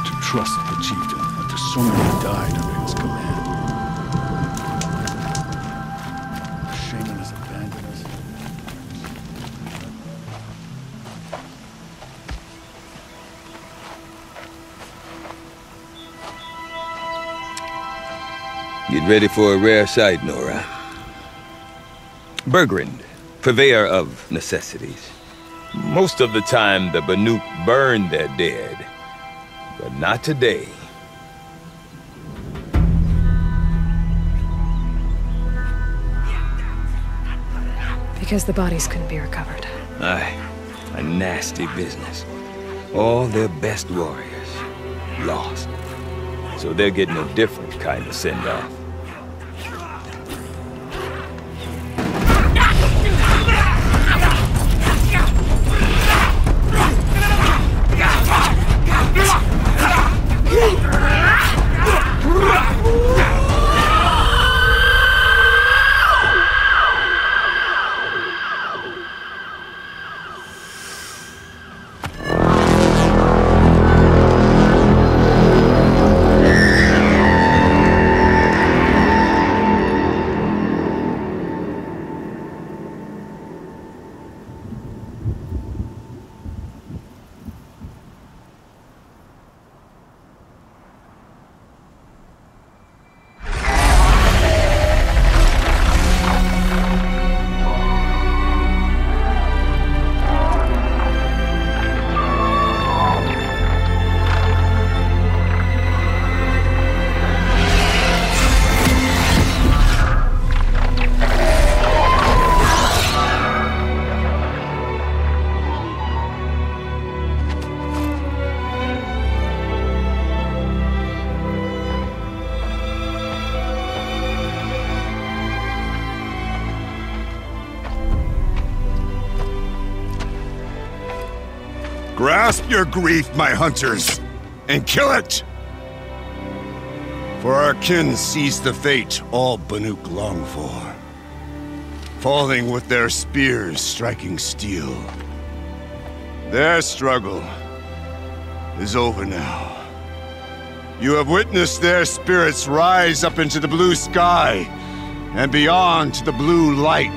to trust the chieftain after so many died under his command. Shaman has abandoned us. Get ready for a rare sight, Nora. Bergrand, purveyor of necessities. Most of the time, the Banuk burn their dead, but not today. Because the bodies couldn't be recovered. Aye, a nasty business. All their best warriors lost. So they're getting a different kind of send-off. Grasp your grief, my hunters, and kill it! For our kin sees the fate all Banuk long for. Falling with their spears striking steel. Their struggle is over now. You have witnessed their spirits rise up into the blue sky and beyond to the blue light.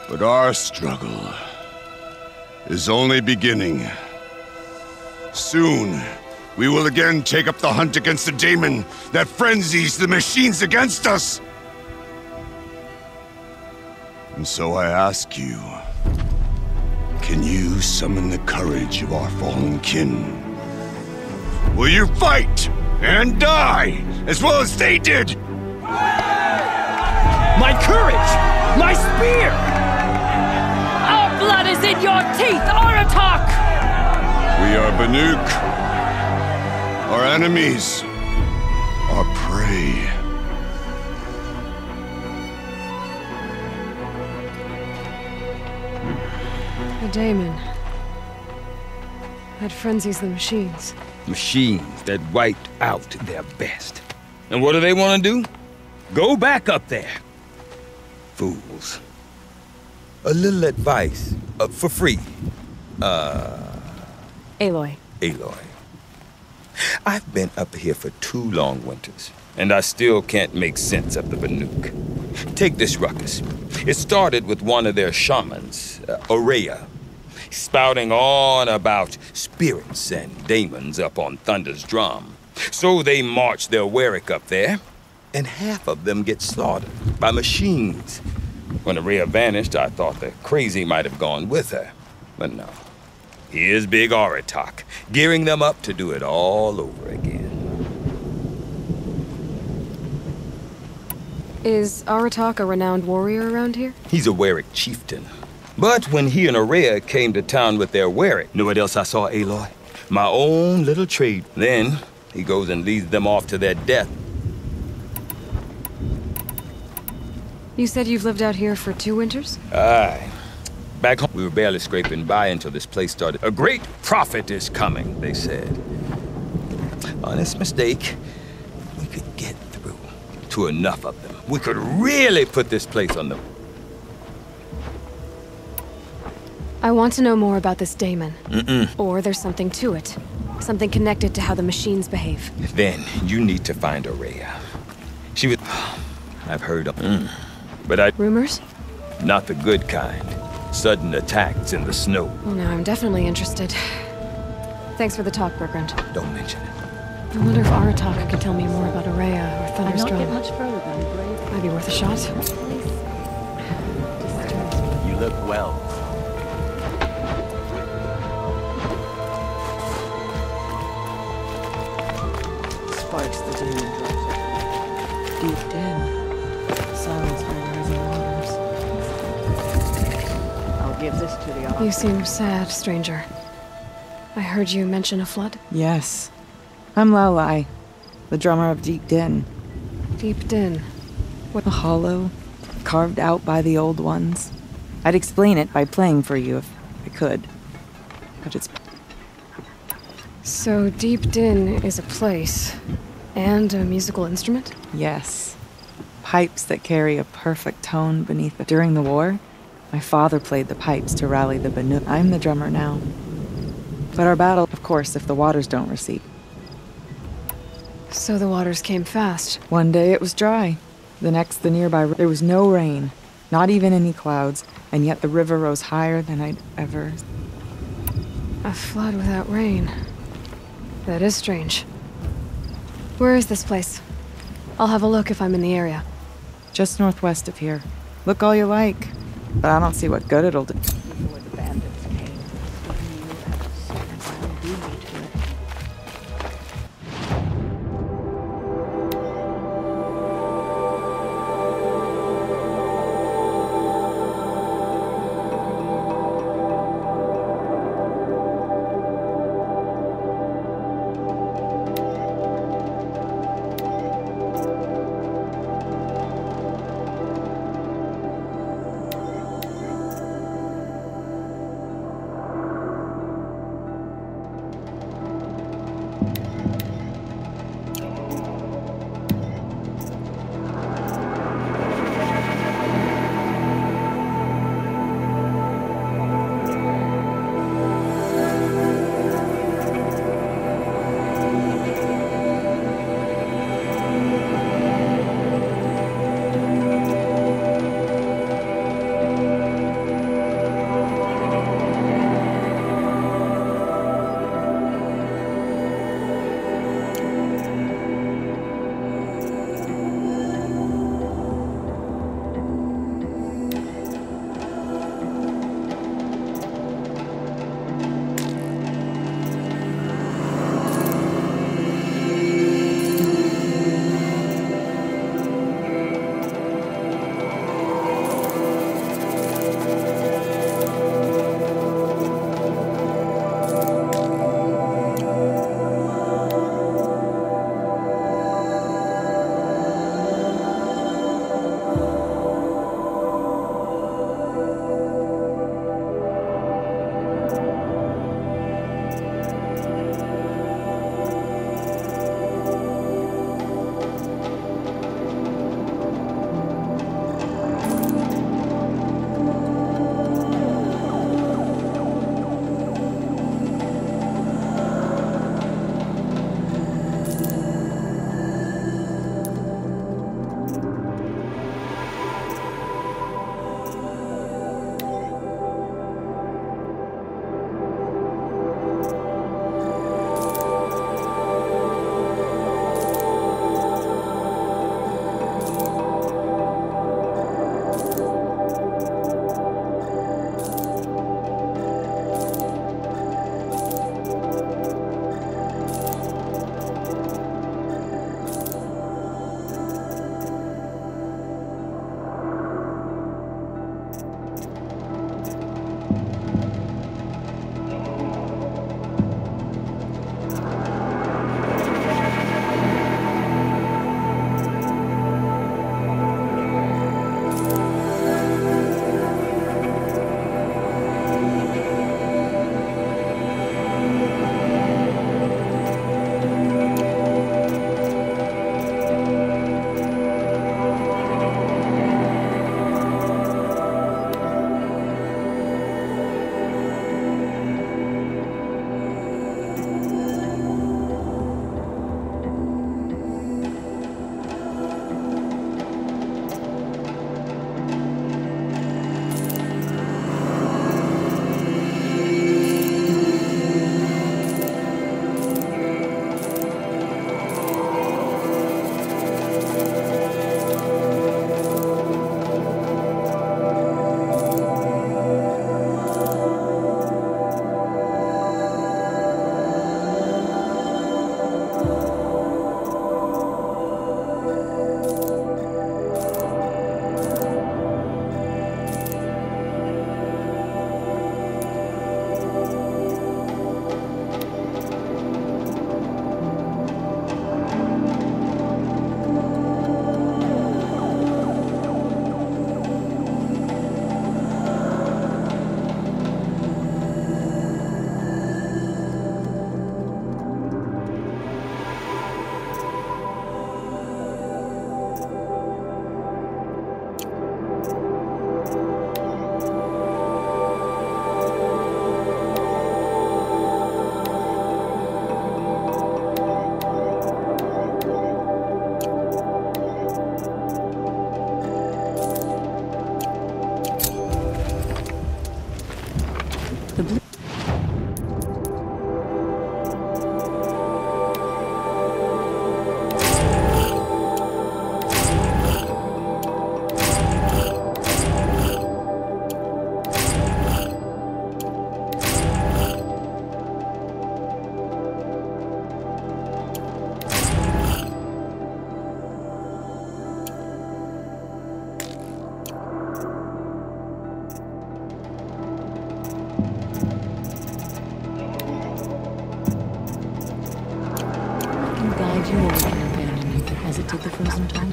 But our struggle is only beginning. Soon, we will again take up the hunt against the daemon that frenzies the machines against us. And so I ask you, can you summon the courage of our fallen kin? Will you fight and die as well as they did? My courage! My spear! Our blood is in your teeth, Aratak! We are Banuk. Our enemies are prey. The daemon. That frenzies the machines. Machines that wiped out their best. And what do they want to do? Go back up there. Fools. A little advice, for free. Aloy. Aloy. I've been up here for 2 long winters, and I still can't make sense of the Banuk. Take this ruckus. It started with one of their shamans, Ourea, spouting on about spirits and daemons up on Thunder's drum. So they march their Warwick up there, and half of them get slaughtered by machines. When Ourea vanished, I thought the crazy might have gone with her, but no. Here's Big Aratak, gearing them up to do it all over again. Is Aratak a renowned warrior around here? He's a Warwick chieftain. But when he and Ourea came to town with their Warwick, know what else I saw, Aloy? My own little trade. Then he goes and leads them off to their death. You said you've lived out here for 2 winters? Aye. Back home, we were barely scraping by until this place started. A great prophet is coming, they said. Honest mistake. We could get through to enough of them. We could really put this place on the... I want to know more about this daemon. Or there's something to it. Something connected to how the machines behave. Then you need to find Aurea. She was... I've heard of... But Rumors? not the good kind. Sudden attacks in the snow. Well, now I'm definitely interested. Thanks for the talk, Bergrand. Don't mention it. I wonder if Aratak could tell me more about Aurea or I'd not get Thunderstrom. much further than brave. Might be worth a shot. You look well. Sparks the demon drops. Deep den. Silence by rising waters. I'll give this to the You seem sad, stranger. I heard you mention a flood. Yes. I'm Laolai, the drummer of Deep Den. Deep Din. A hollow, carved out by the old ones. I'd explain it by playing for you if I could. But it's... So Deep Din is a place. And a musical instrument? Yes. Pipes that carry a perfect tone beneath it. During the war, my father played the pipes to rally the Banuk. I'm the drummer now. But our battle, of course, if the waters don't recede. So the waters came fast. One day it was dry. The next, the nearby, there was no rain. Not even any clouds. And yet the river rose higher than I'd ever... A flood without rain. That is strange. Where is this place? I'll have a look if I'm in the area. Just northwest of here. Look all you like. But I don't see what good it'll do. before the bandits came. Even you have a certain wild beauty to it.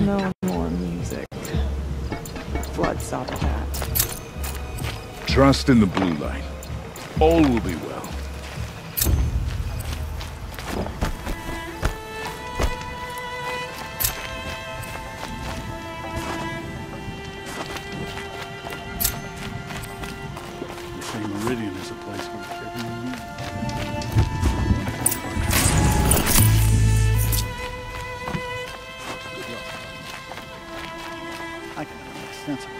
No more music. Blood stopped that. Trust in the blue light. All will be well. You say Meridian is a place where everyone meets. Good luck. I can never make sense of it.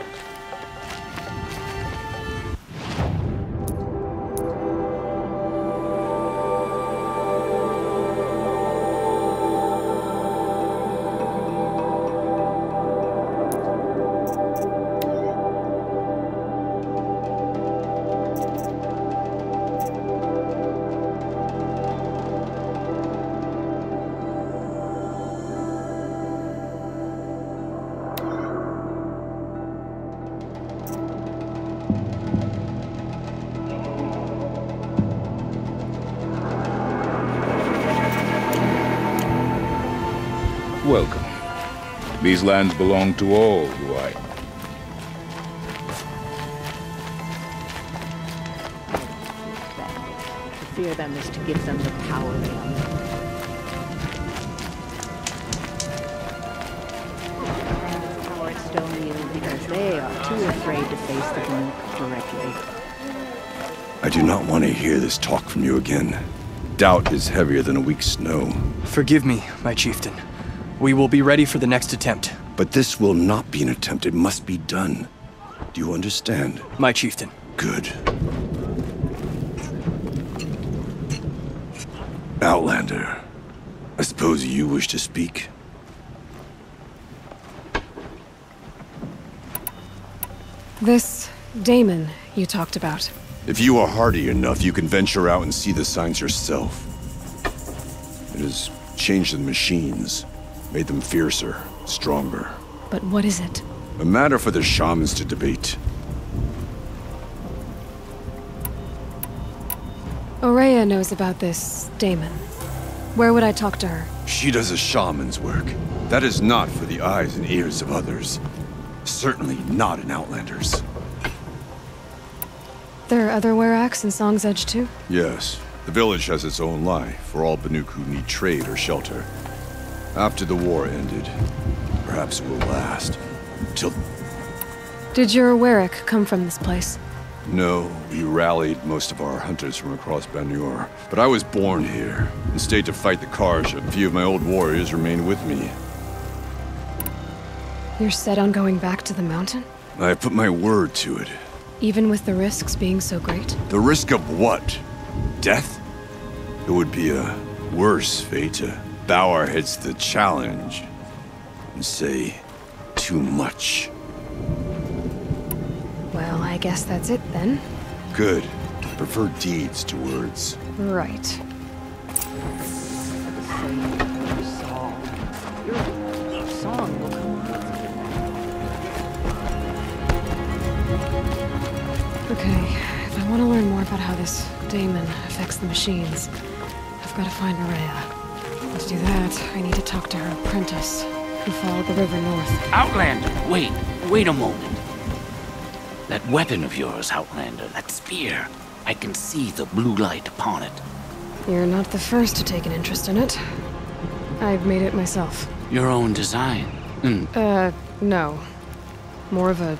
Welcome. These lands belong to all who I... To fear them is to give them the power they are. Power Estonian because they are too afraid to face the Banuk directly. I do not want to hear this talk from you again. Doubt is heavier than a week's snow. Forgive me, my chieftain. We will be ready for the next attempt. But this will not be an attempt. It must be done. Do you understand? My chieftain. Good. Outlander, I suppose you wish to speak? This Damon you talked about. If you are hardy enough, you can venture out and see the signs yourself. It has changed the machines, made them fiercer, stronger. But what is it? A matter for the shamans to debate. Ourea knows about this Damon. Where would I talk to her? She does a shaman's work. That is not for the eyes and ears of others. Certainly not an Outlander's. There are other Weraks in Song's Edge too? Yes. The village has its own life for all Banuk who need trade or shelter. After the war ended, perhaps it will last. Till... Did your Werak come from this place? No, we rallied most of our hunters from across Banur. But I was born here, and stayed to fight the Karja. A few of my old warriors remained with me. You're set on going back to the mountain? I have put my word to it. Even with the risks being so great? The risk of what? Death? It would be a worse fate to bow our heads to the challenge and say too much. Well, I guess that's it then. Good. I prefer deeds to words. Right. Your song will come out. Okay, if I want to learn more about how this Damon affects the machines, I've got to find Ourea. And to do that, I need to talk to her apprentice, who followed the river north. Outlander, wait a moment. That weapon of yours, Outlander, that spear. I can see the blue light upon it. You're not the first to take an interest in it. I've made it myself. Your own design. No. More of a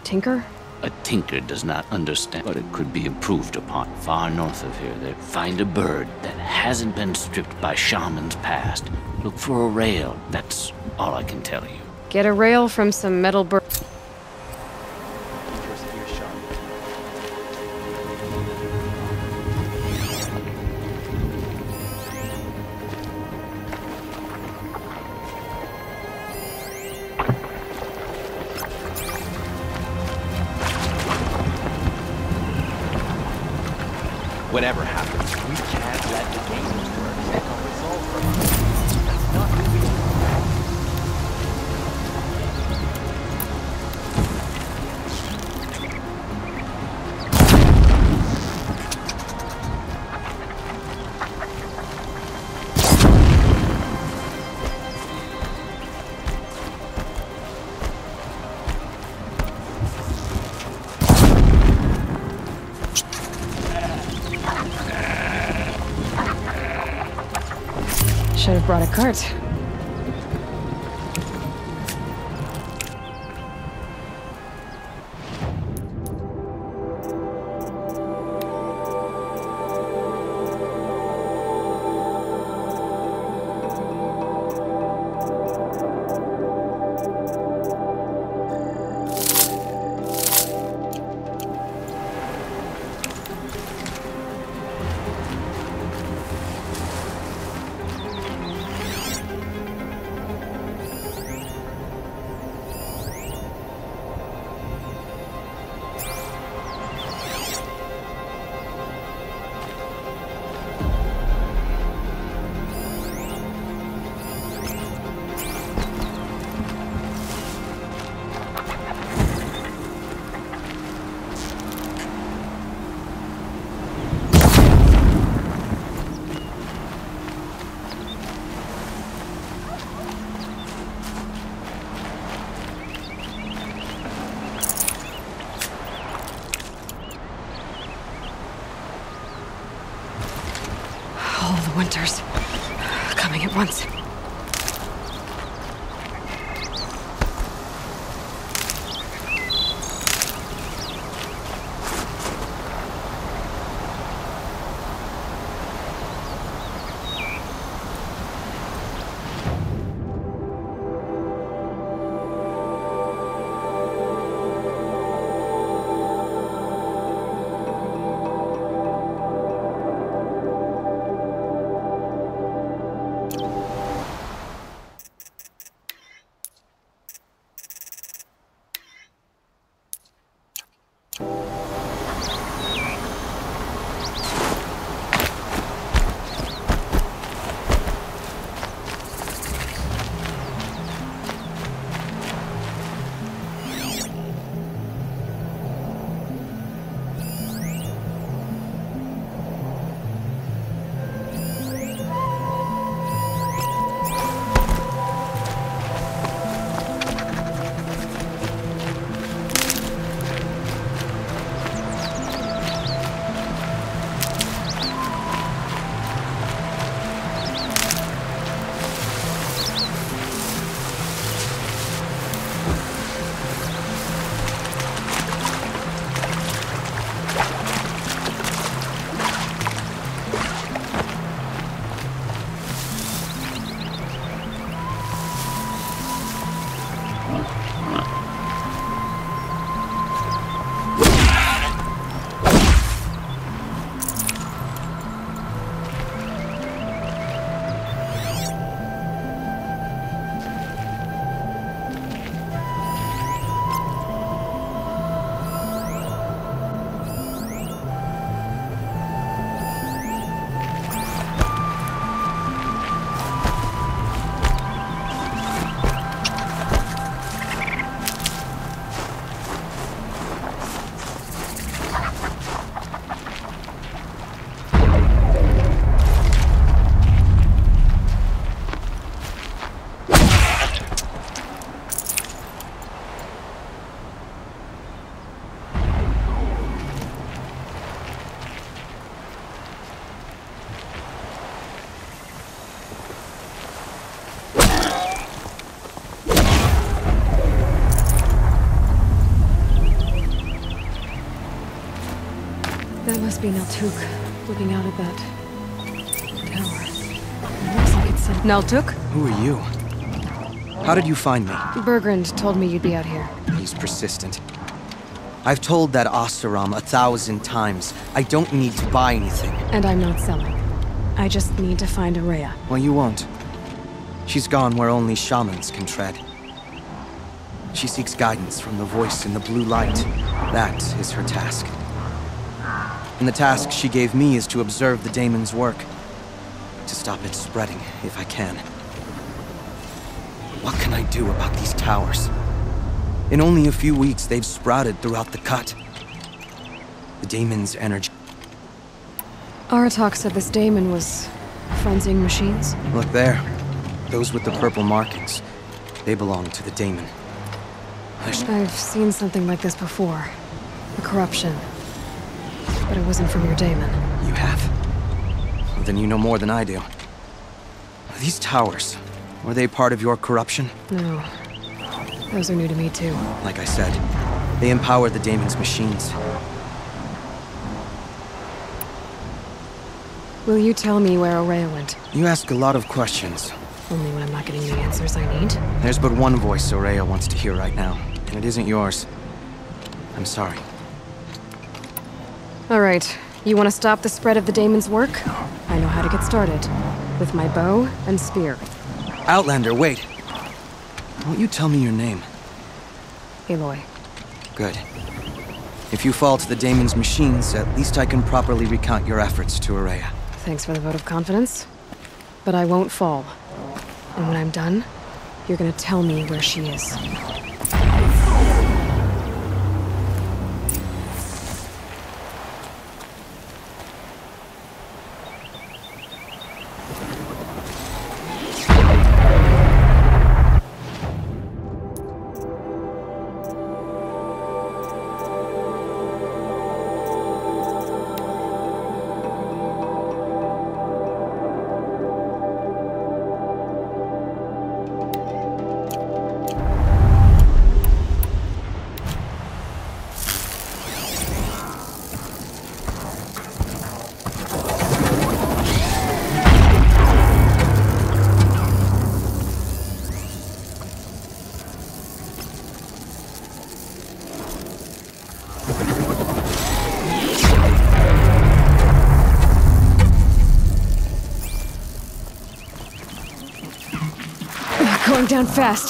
tinker? A tinker does not understand, but it could be improved upon. Far north of here, they find a bird that hasn't been stripped by shamans past. Look for a rail. That's all I can tell you. Get a rail from some metal bird. Whatever happens, we can't let the games work take a result from us. That's not who we Should have brought a cart. All the winters coming at once. That must be Naltuk, looking out at that tower. It looks like it's Naltuk? Who are you? How did you find me? Bergrand told me you'd be out here. He's persistent. I've told that Oseram 1,000 times. I don't need to buy anything. And I'm not selling. I just need to find Araya. Well, you won't. She's gone where only shamans can tread. She seeks guidance from the voice in the blue light. That is her task. And the task she gave me is to observe the daemon's work. To stop it spreading, if I can. What can I do about these towers? In only a few weeks, they've sprouted throughout the cut. The daemon's energy... Aratak said this daemon was frenzying machines. Look there. Those with the purple markings. They belong to the daemon. I've seen something like this before. A corruption. But it wasn't from your daemon. You have? Well, then you know more than I do. These towers, were they part of your corruption? No. Those are new to me, too. Like I said, they empower the Daemon's machines. Will you tell me where Ourea went? You ask a lot of questions. Only when I'm not getting the answers I need. There's but one voice Ourea wants to hear right now, and it isn't yours. I'm sorry. All right. You want to stop the spread of the Daemon's work? I know how to get started. With my bow and spear. Outlander, wait. Won't you tell me your name? Aloy. Good. If you fall to the Daemon's machines, at least I can properly recount your efforts to Ourea. Thanks for the vote of confidence. But I won't fall. And when I'm done, you're gonna tell me where she is. Going down fast.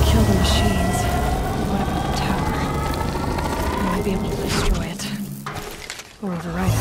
Kill the machines. What about the tower? I might be able to destroy it. Or override it.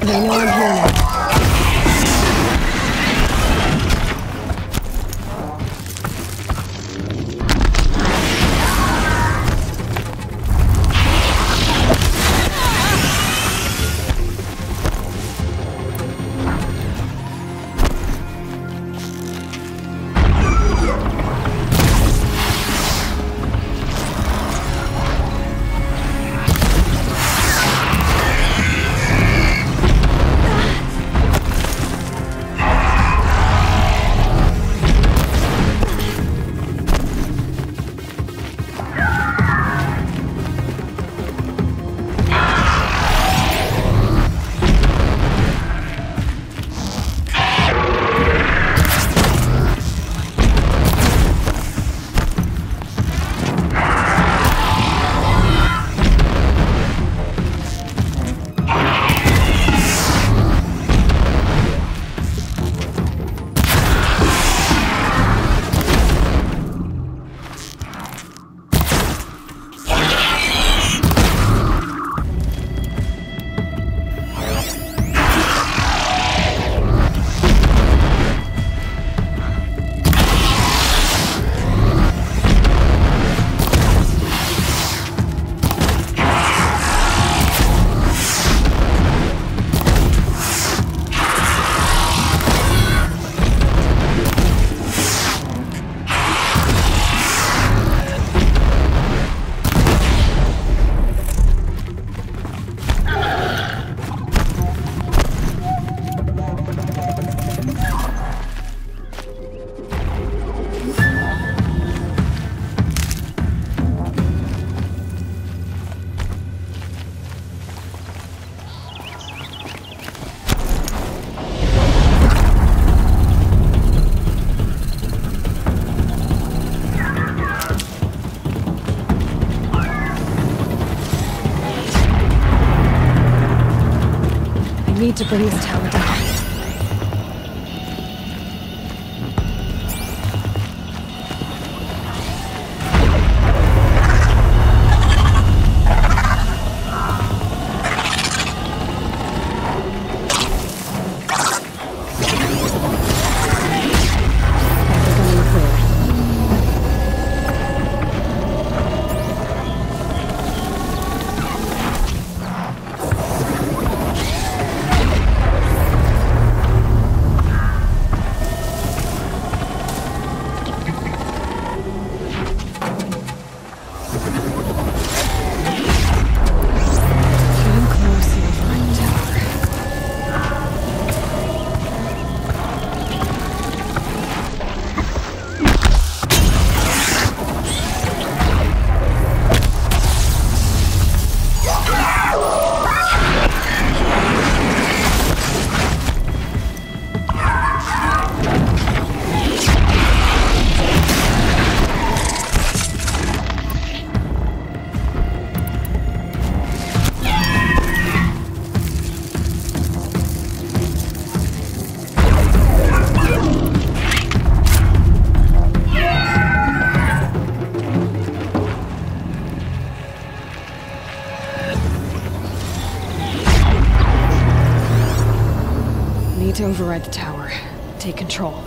They know I'm here now. to bring this tower down. To override the tower. Take control.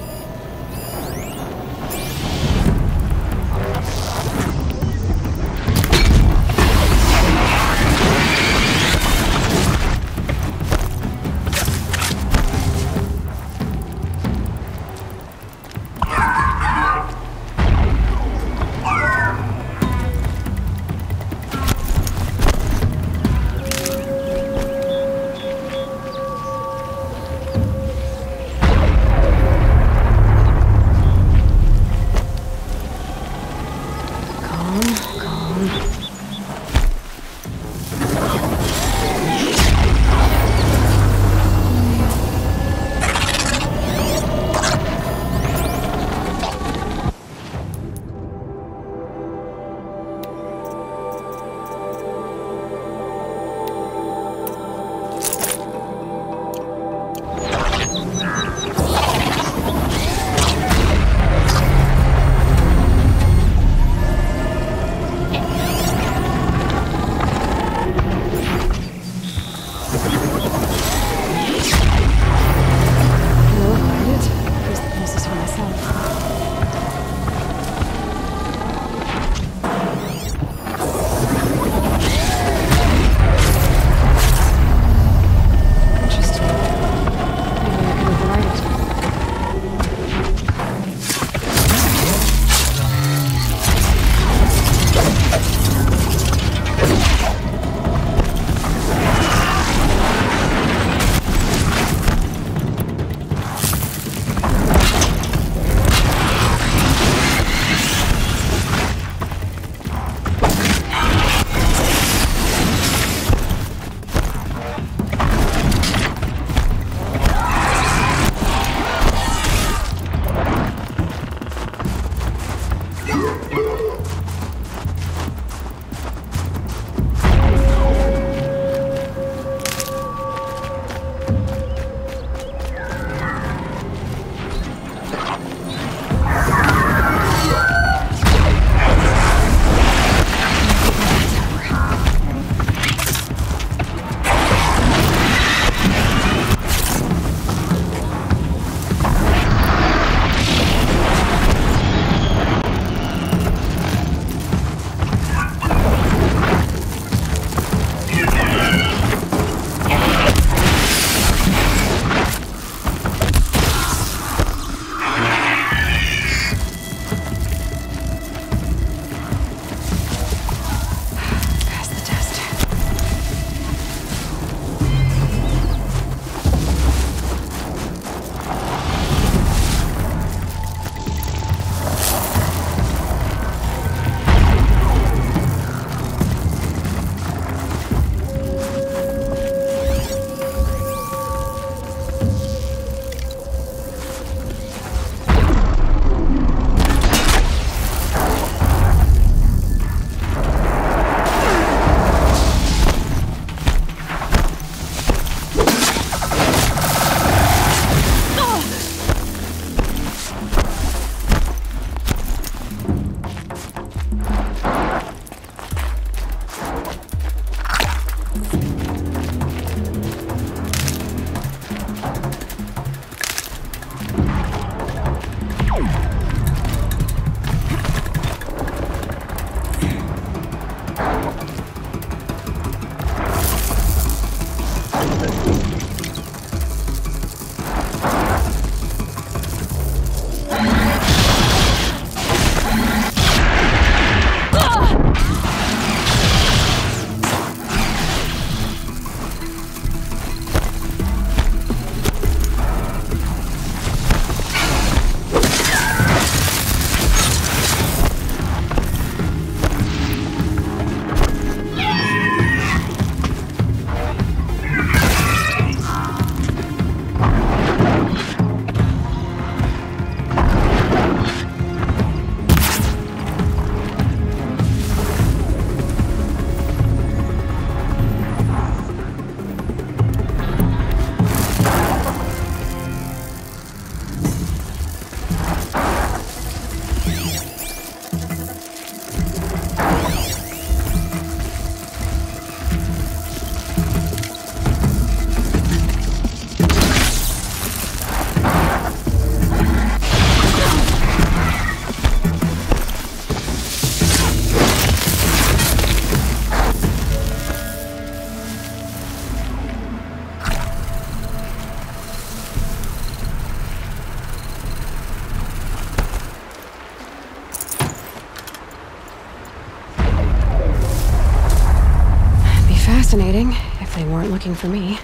fascinating, if they weren't looking for me.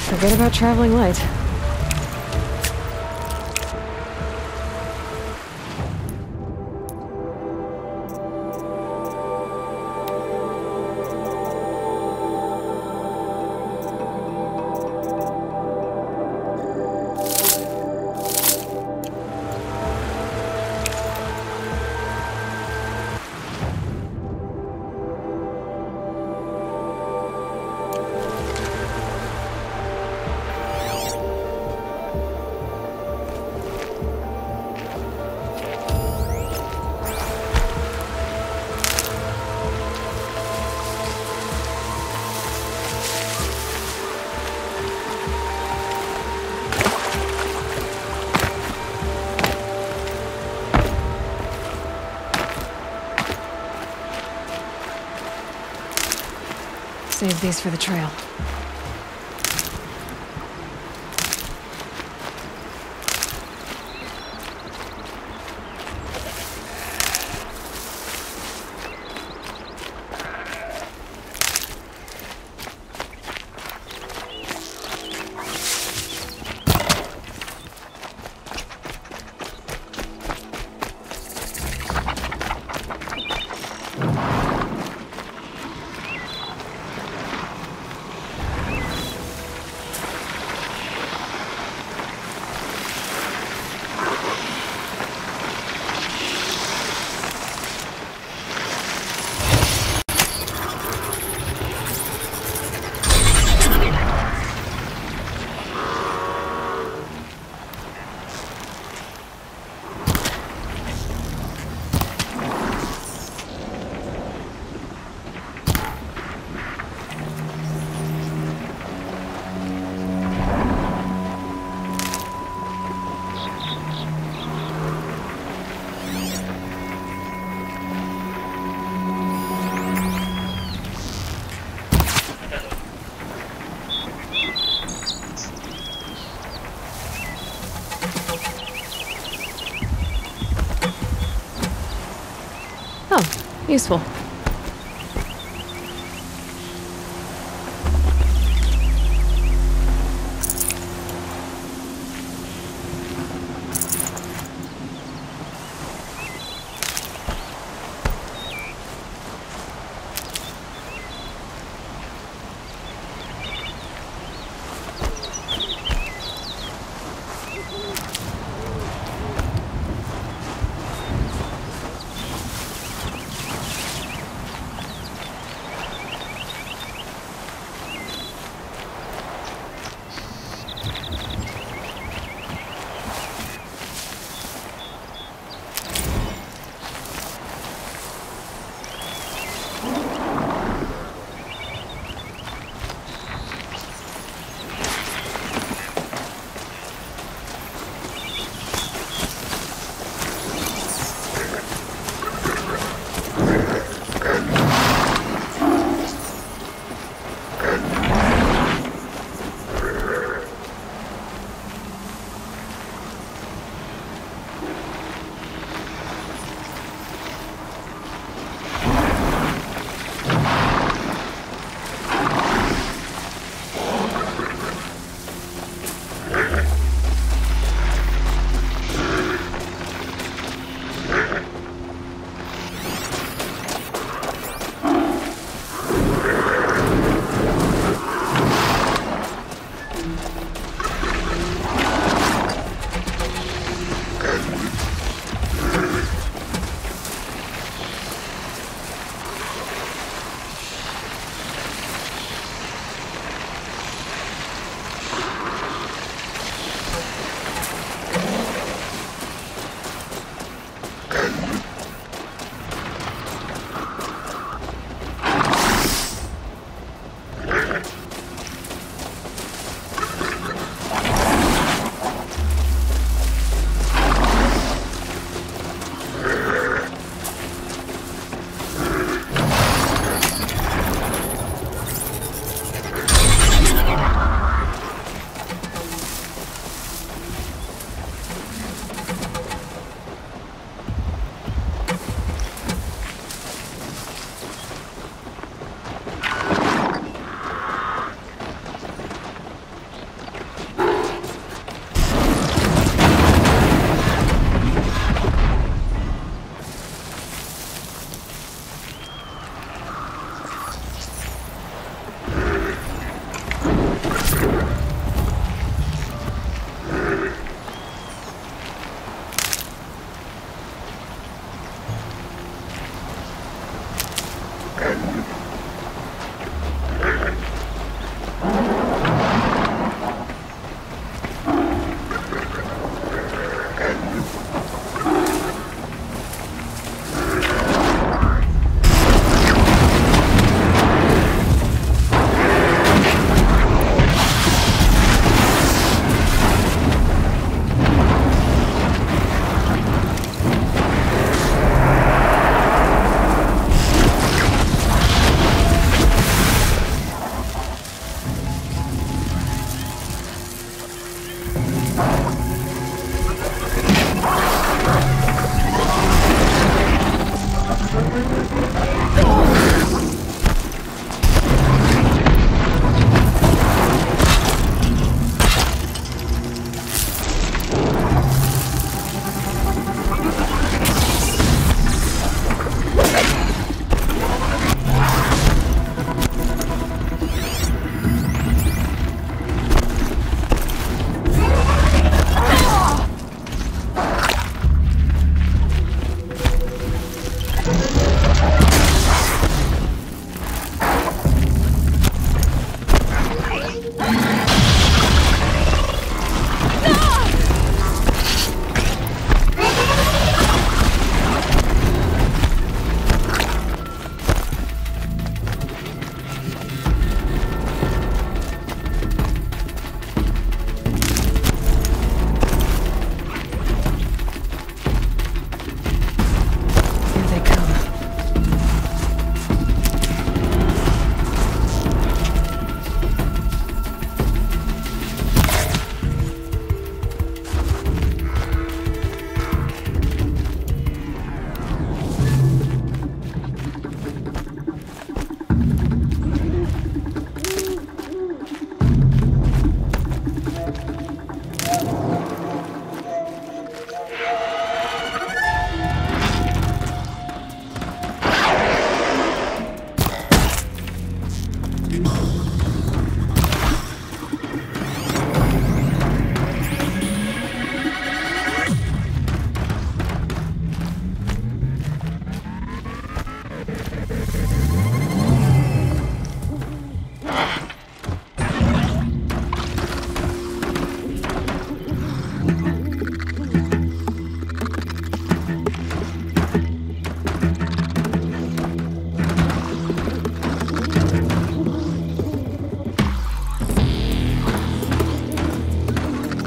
Forget about traveling light. Save these for the trail. Oh, useful.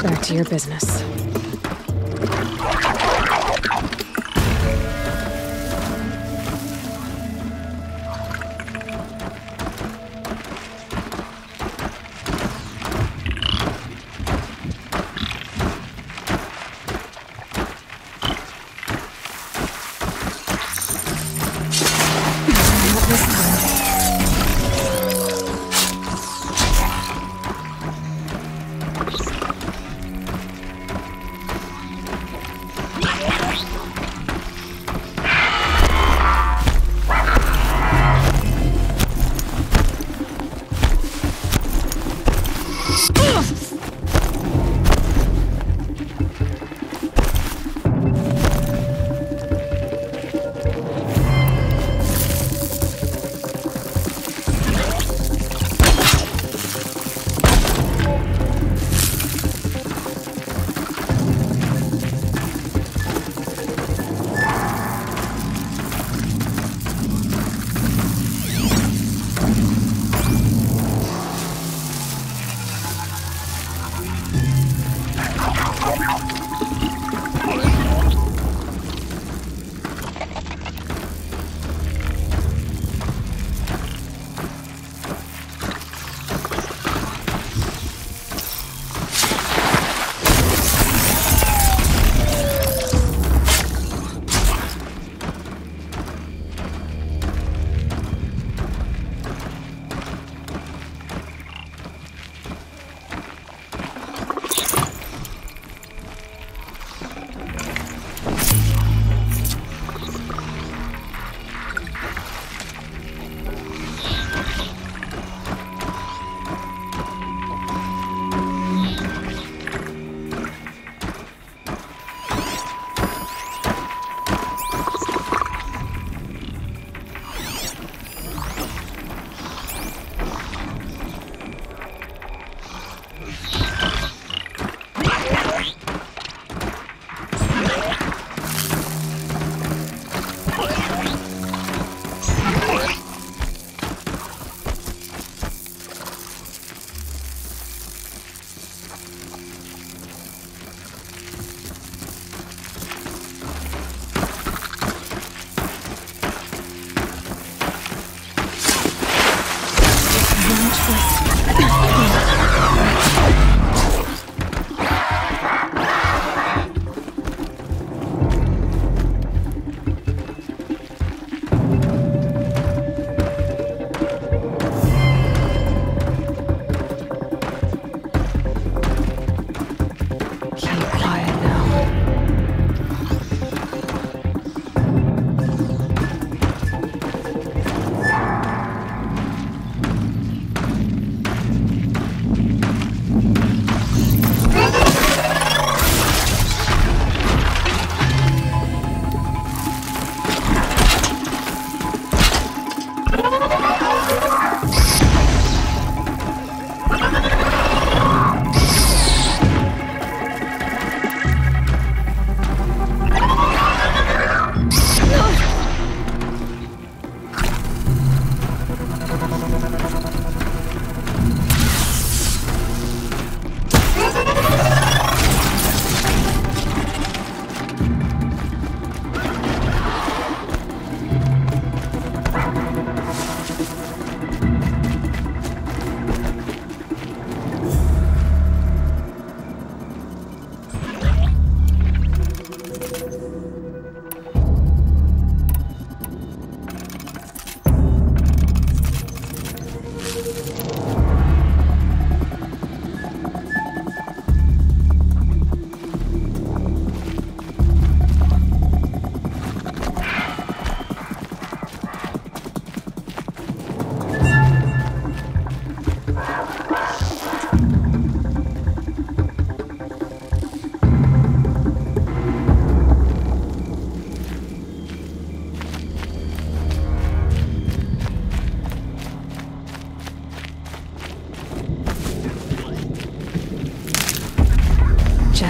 Back to your business.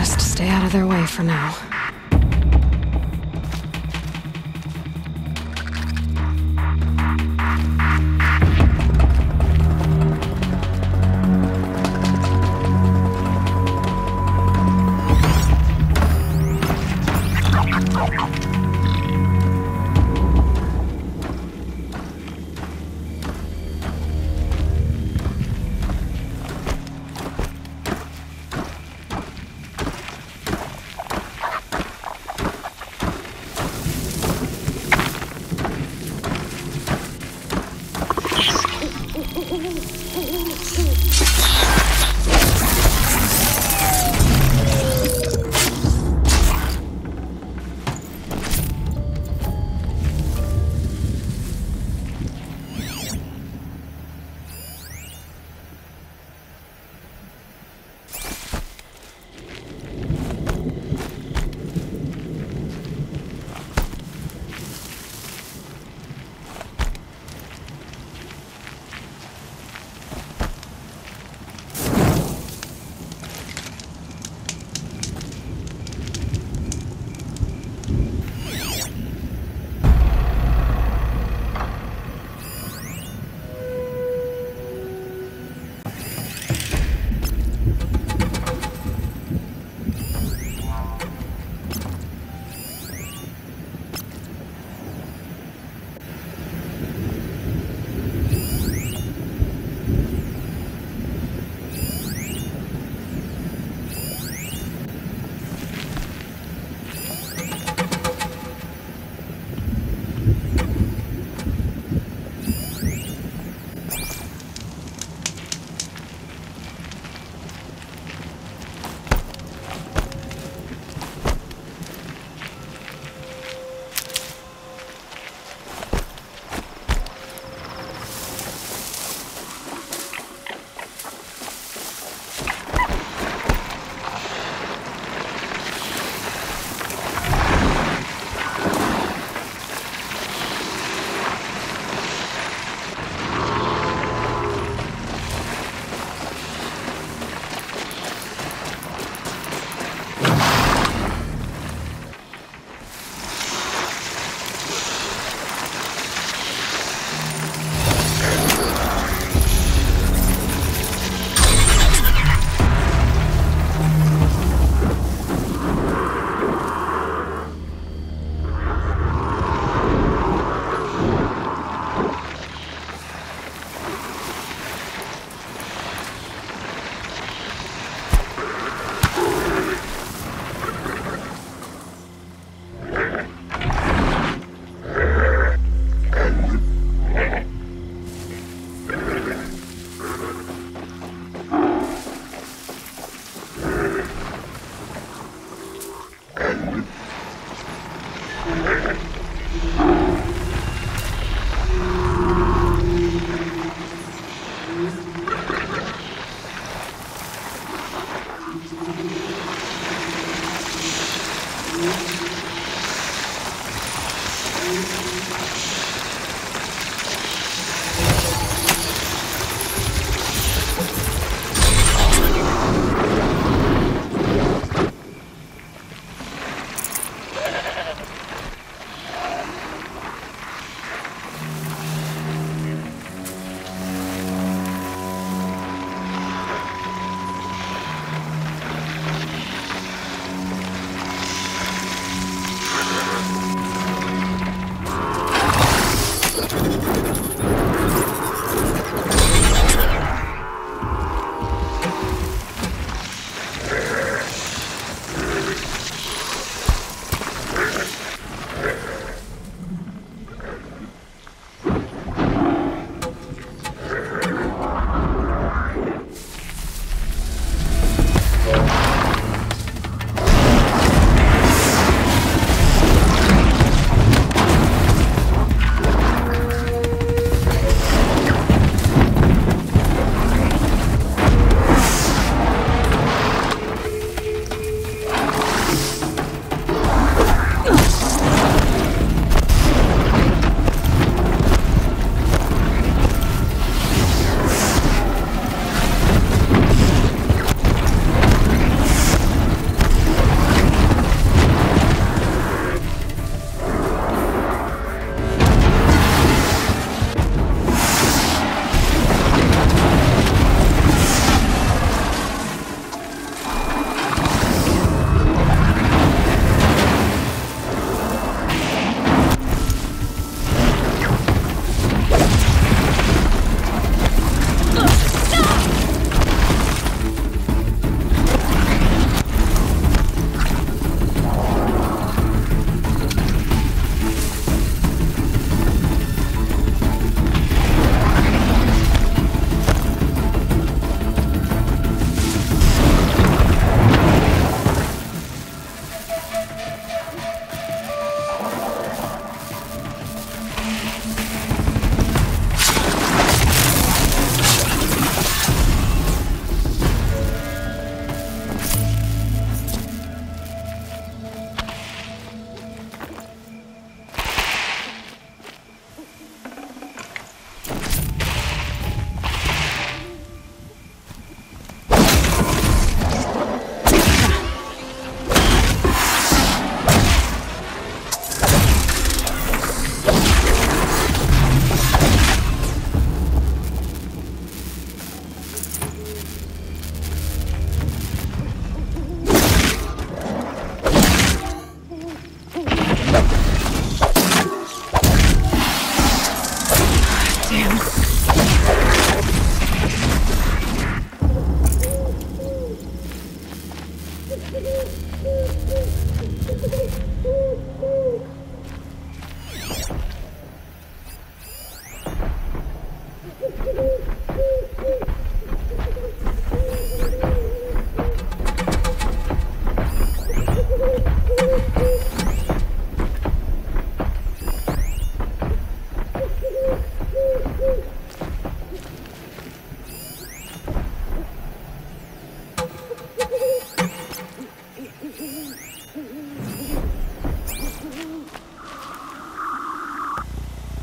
Best stay out of their way for now.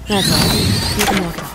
That's all. You can walk off.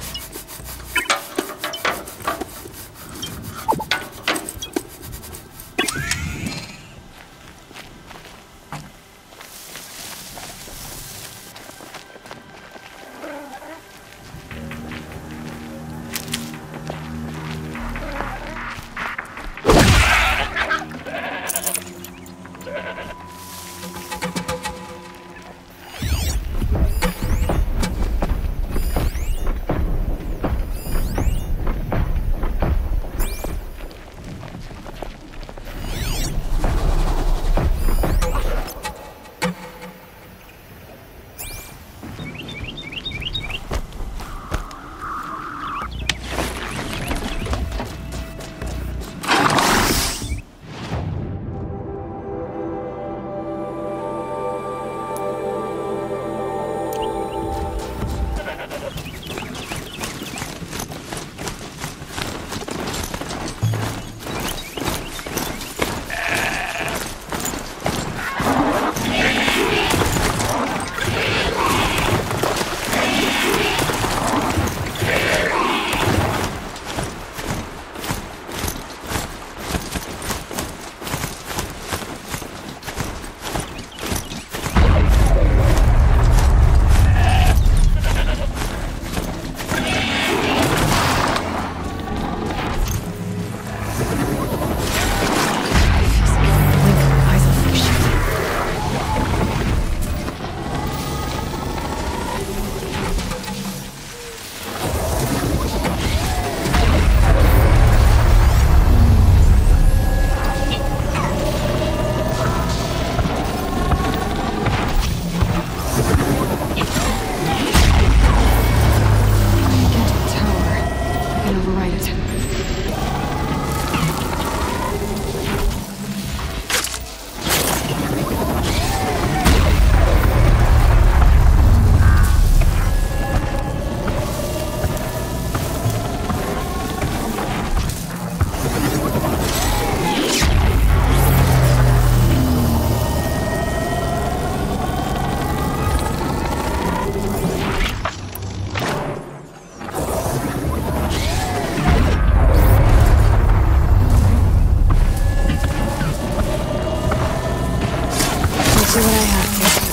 do what I have to.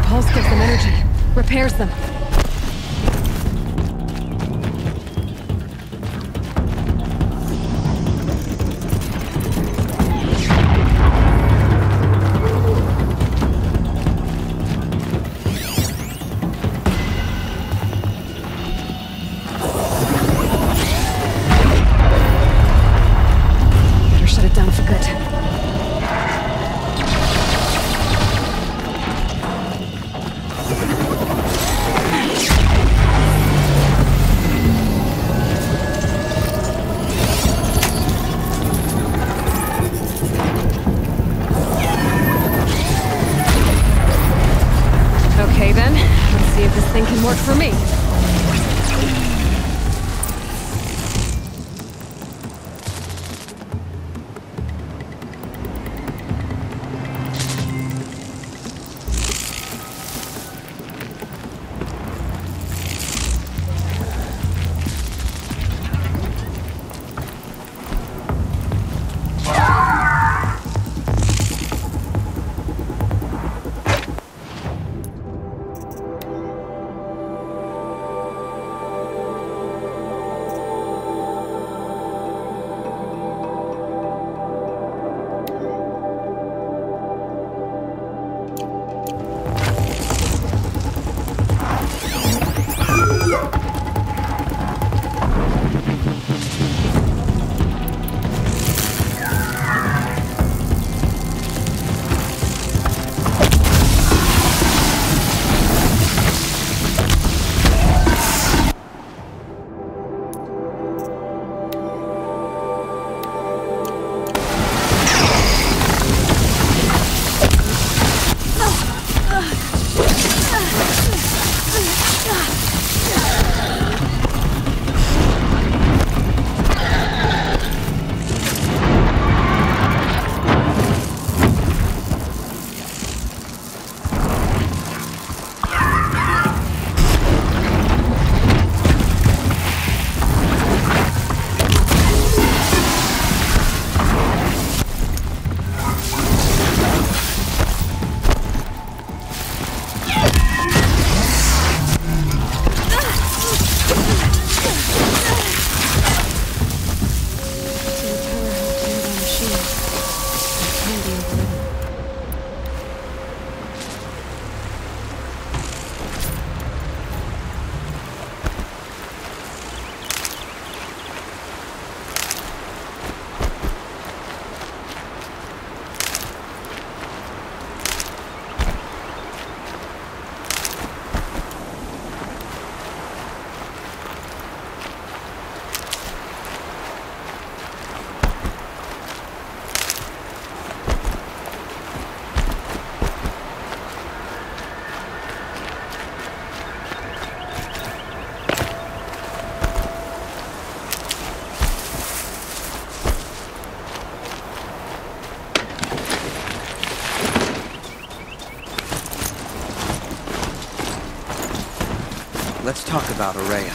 Pulse gives them energy, repairs them. Better shut it down for good. if this thing can work for me. Let's talk about Ourea.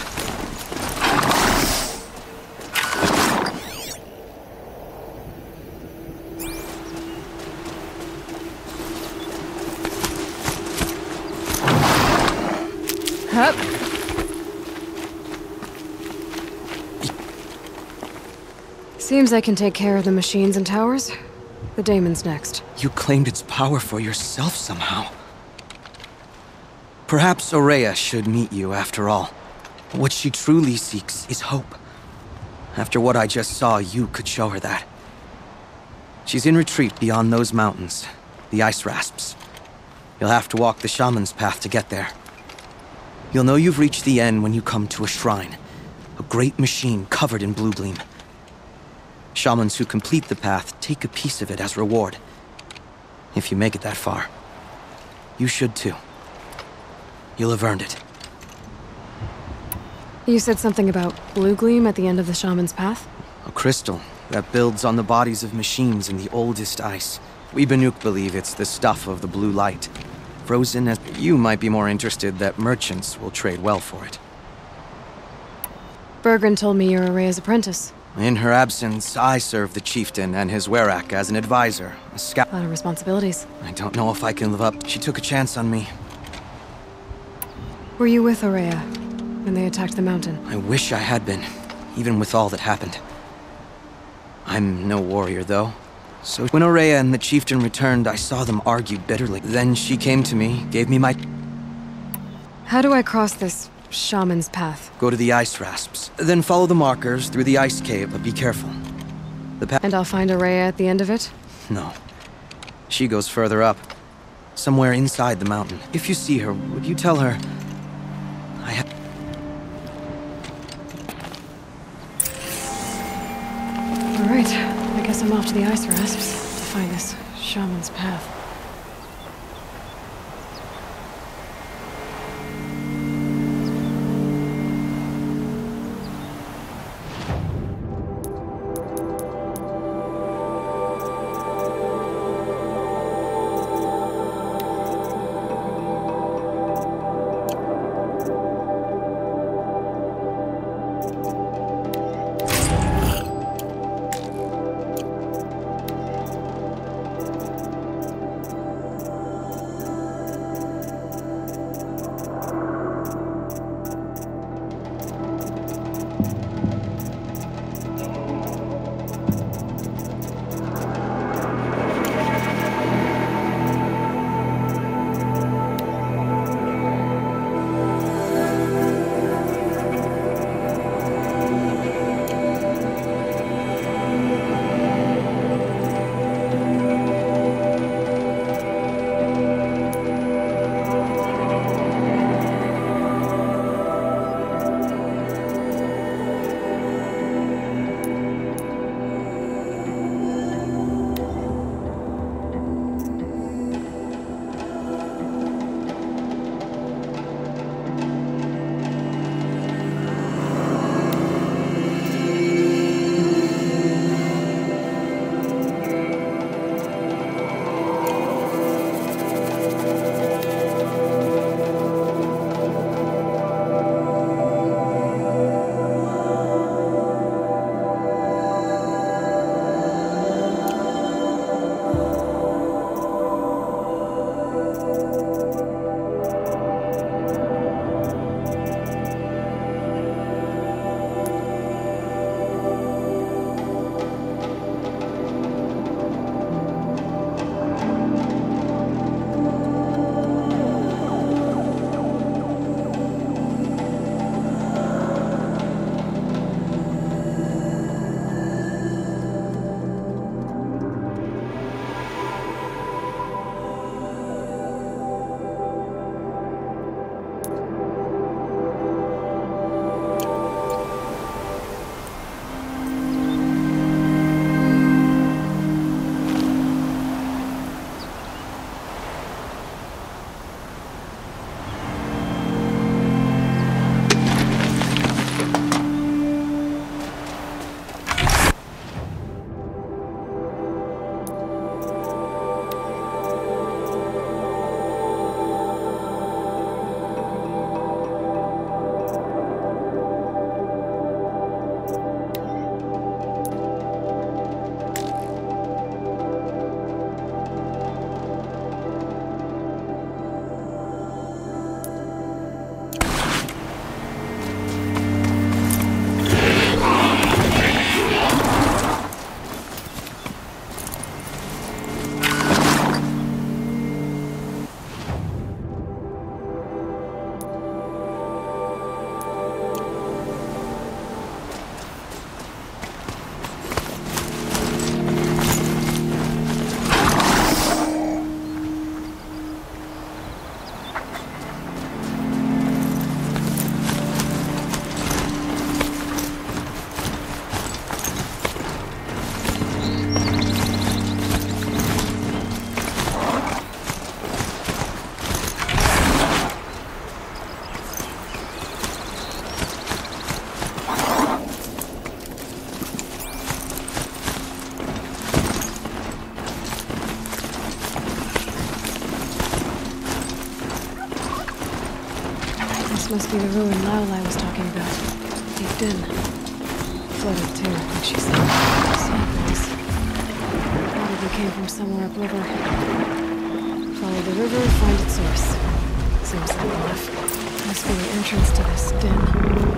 Hup. Seems I can take care of the machines and towers. The daemon's next. You claimed its power for yourself somehow. Perhaps Ourea should meet you after all. What she truly seeks is hope. After what I just saw, you could show her that. She's in retreat beyond those mountains, the ice rasps. You'll have to walk the shaman's path to get there. You'll know you've reached the end when you come to a shrine, a great machine covered in blue gleam. Shamans who complete the path take a piece of it as reward. If you make it that far, you should too. You'll have earned it. You said something about blue gleam at the end of the shaman's path? A crystal that builds on the bodies of machines in the oldest ice. We Banuk believe it's the stuff of the blue light. Frozen as... You might be more interested that merchants will trade well for it. Bergren told me you're Ourea's apprentice. In her absence, I serve the chieftain and his werak as an advisor, a scout. A lot of responsibilities. I don't know if I can live up. She took a chance on me. Were you with Ourea when they attacked the mountain? I wish I had been, even with all that happened. I'm no warrior, though. So when Ourea and the chieftain returned, I saw them argue bitterly. Then she came to me, gave me my... How do I cross this shaman's path? Go to the ice rasps. Then follow the markers through the ice cave, but be careful. The path... And I'll find Ourea at the end of it? No. She goes further up. Somewhere inside the mountain. If you see her, would you tell her... I have... All right. I guess I'm off to the ice rasps to find this shaman's path. This must be the ruin Laolai was talking about. Deep in. Flooded too, like she said. Sideways. Probably came from somewhere upriver. Follow the river, find its source. Seems simple enough. Must be the entrance to this den.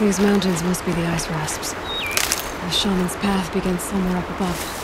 These mountains must be the ice rasps. The shaman's path begins somewhere up above.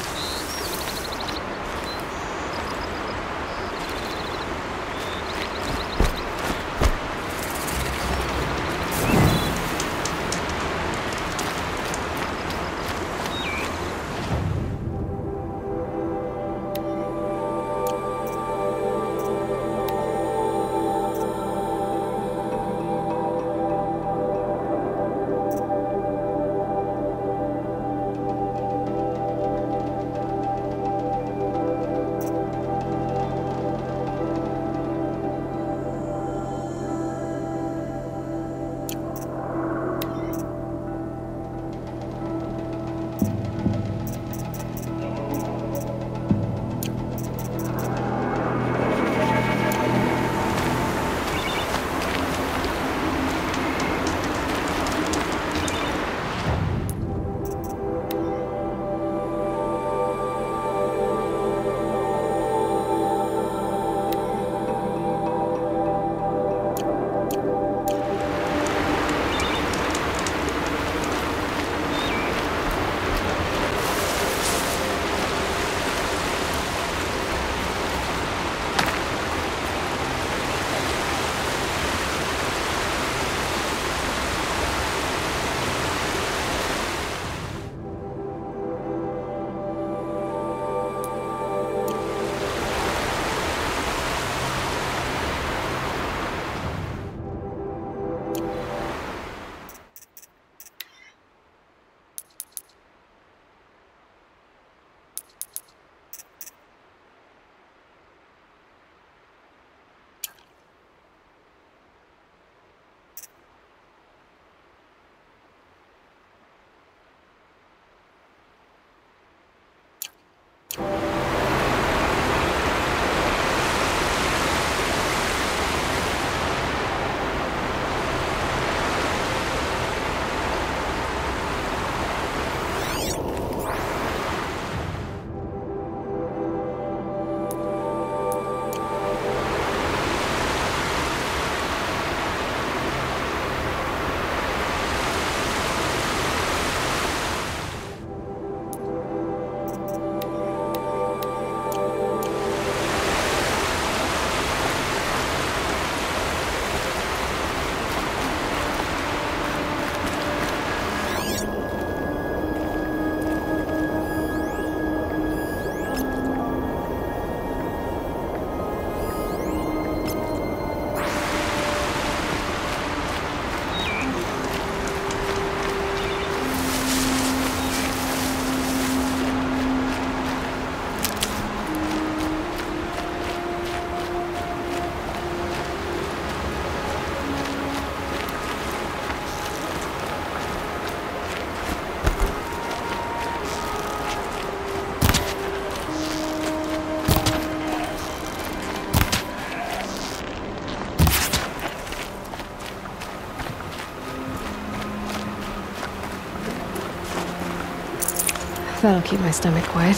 That'll keep my stomach quiet.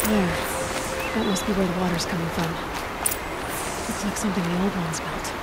There. That must be where the water's coming from. Looks like something the old ones built.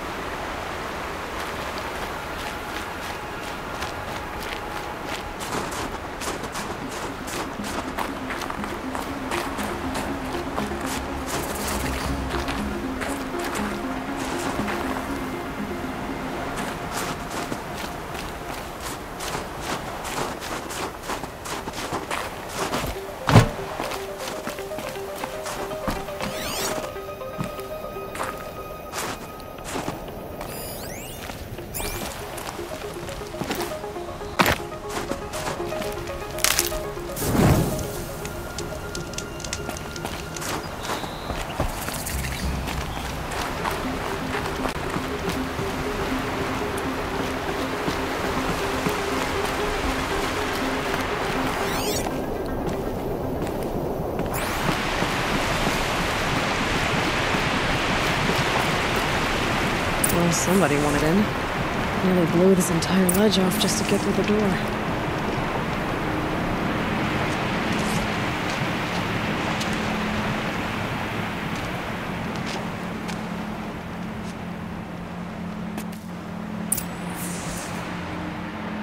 somebody wanted in. Nearly blew this entire ledge off just to get through the door.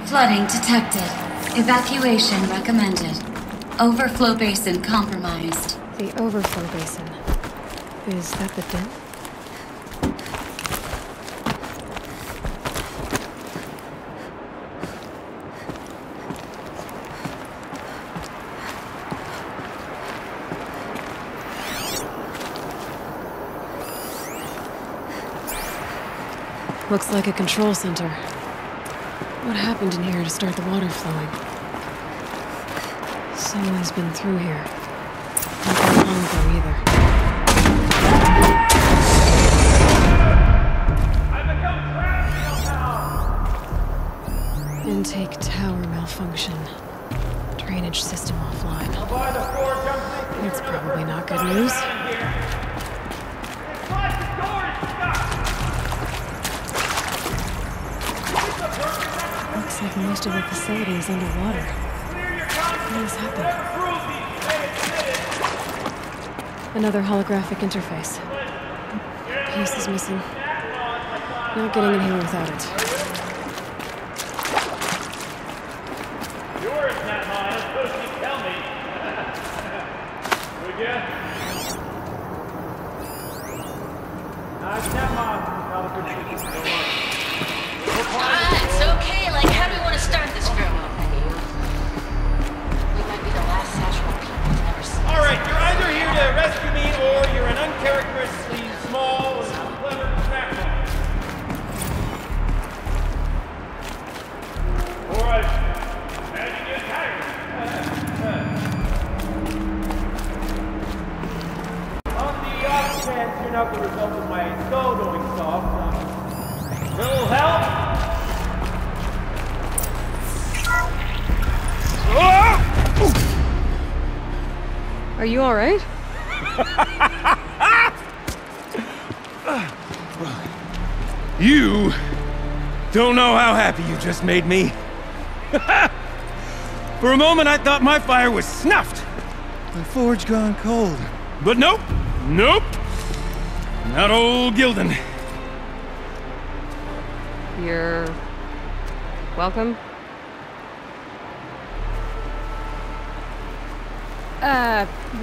Flooding detected. Evacuation recommended. Overflow basin compromised. The overflow basin. Is that the den? Looks like a control center. What happened in here to start the water flowing? Someone's been through here. Not that long ago either. Intake tower malfunction. Drainage system offline. That's probably not good news. Looks like most of the facility is underwater. What has happened? Another holographic interface. Piece is missing. Not getting in here without it. Yours, Natma. Suppose you tell me. Would ya? Natma. It's okay. Like, how do we want to start this film? We might be the last Satchel people to ever see. All right, you're either here to rescue me, or you're an uncharacteristically small and clever snackball. Or as you get tired. On the off chance you're not the result of my skull going soft, little help? Are you alright? You don't know how happy you just made me. For a moment, I thought my fire was snuffed. The forge gone cold. But nope. Nope. Not old Gildan. You're... welcome?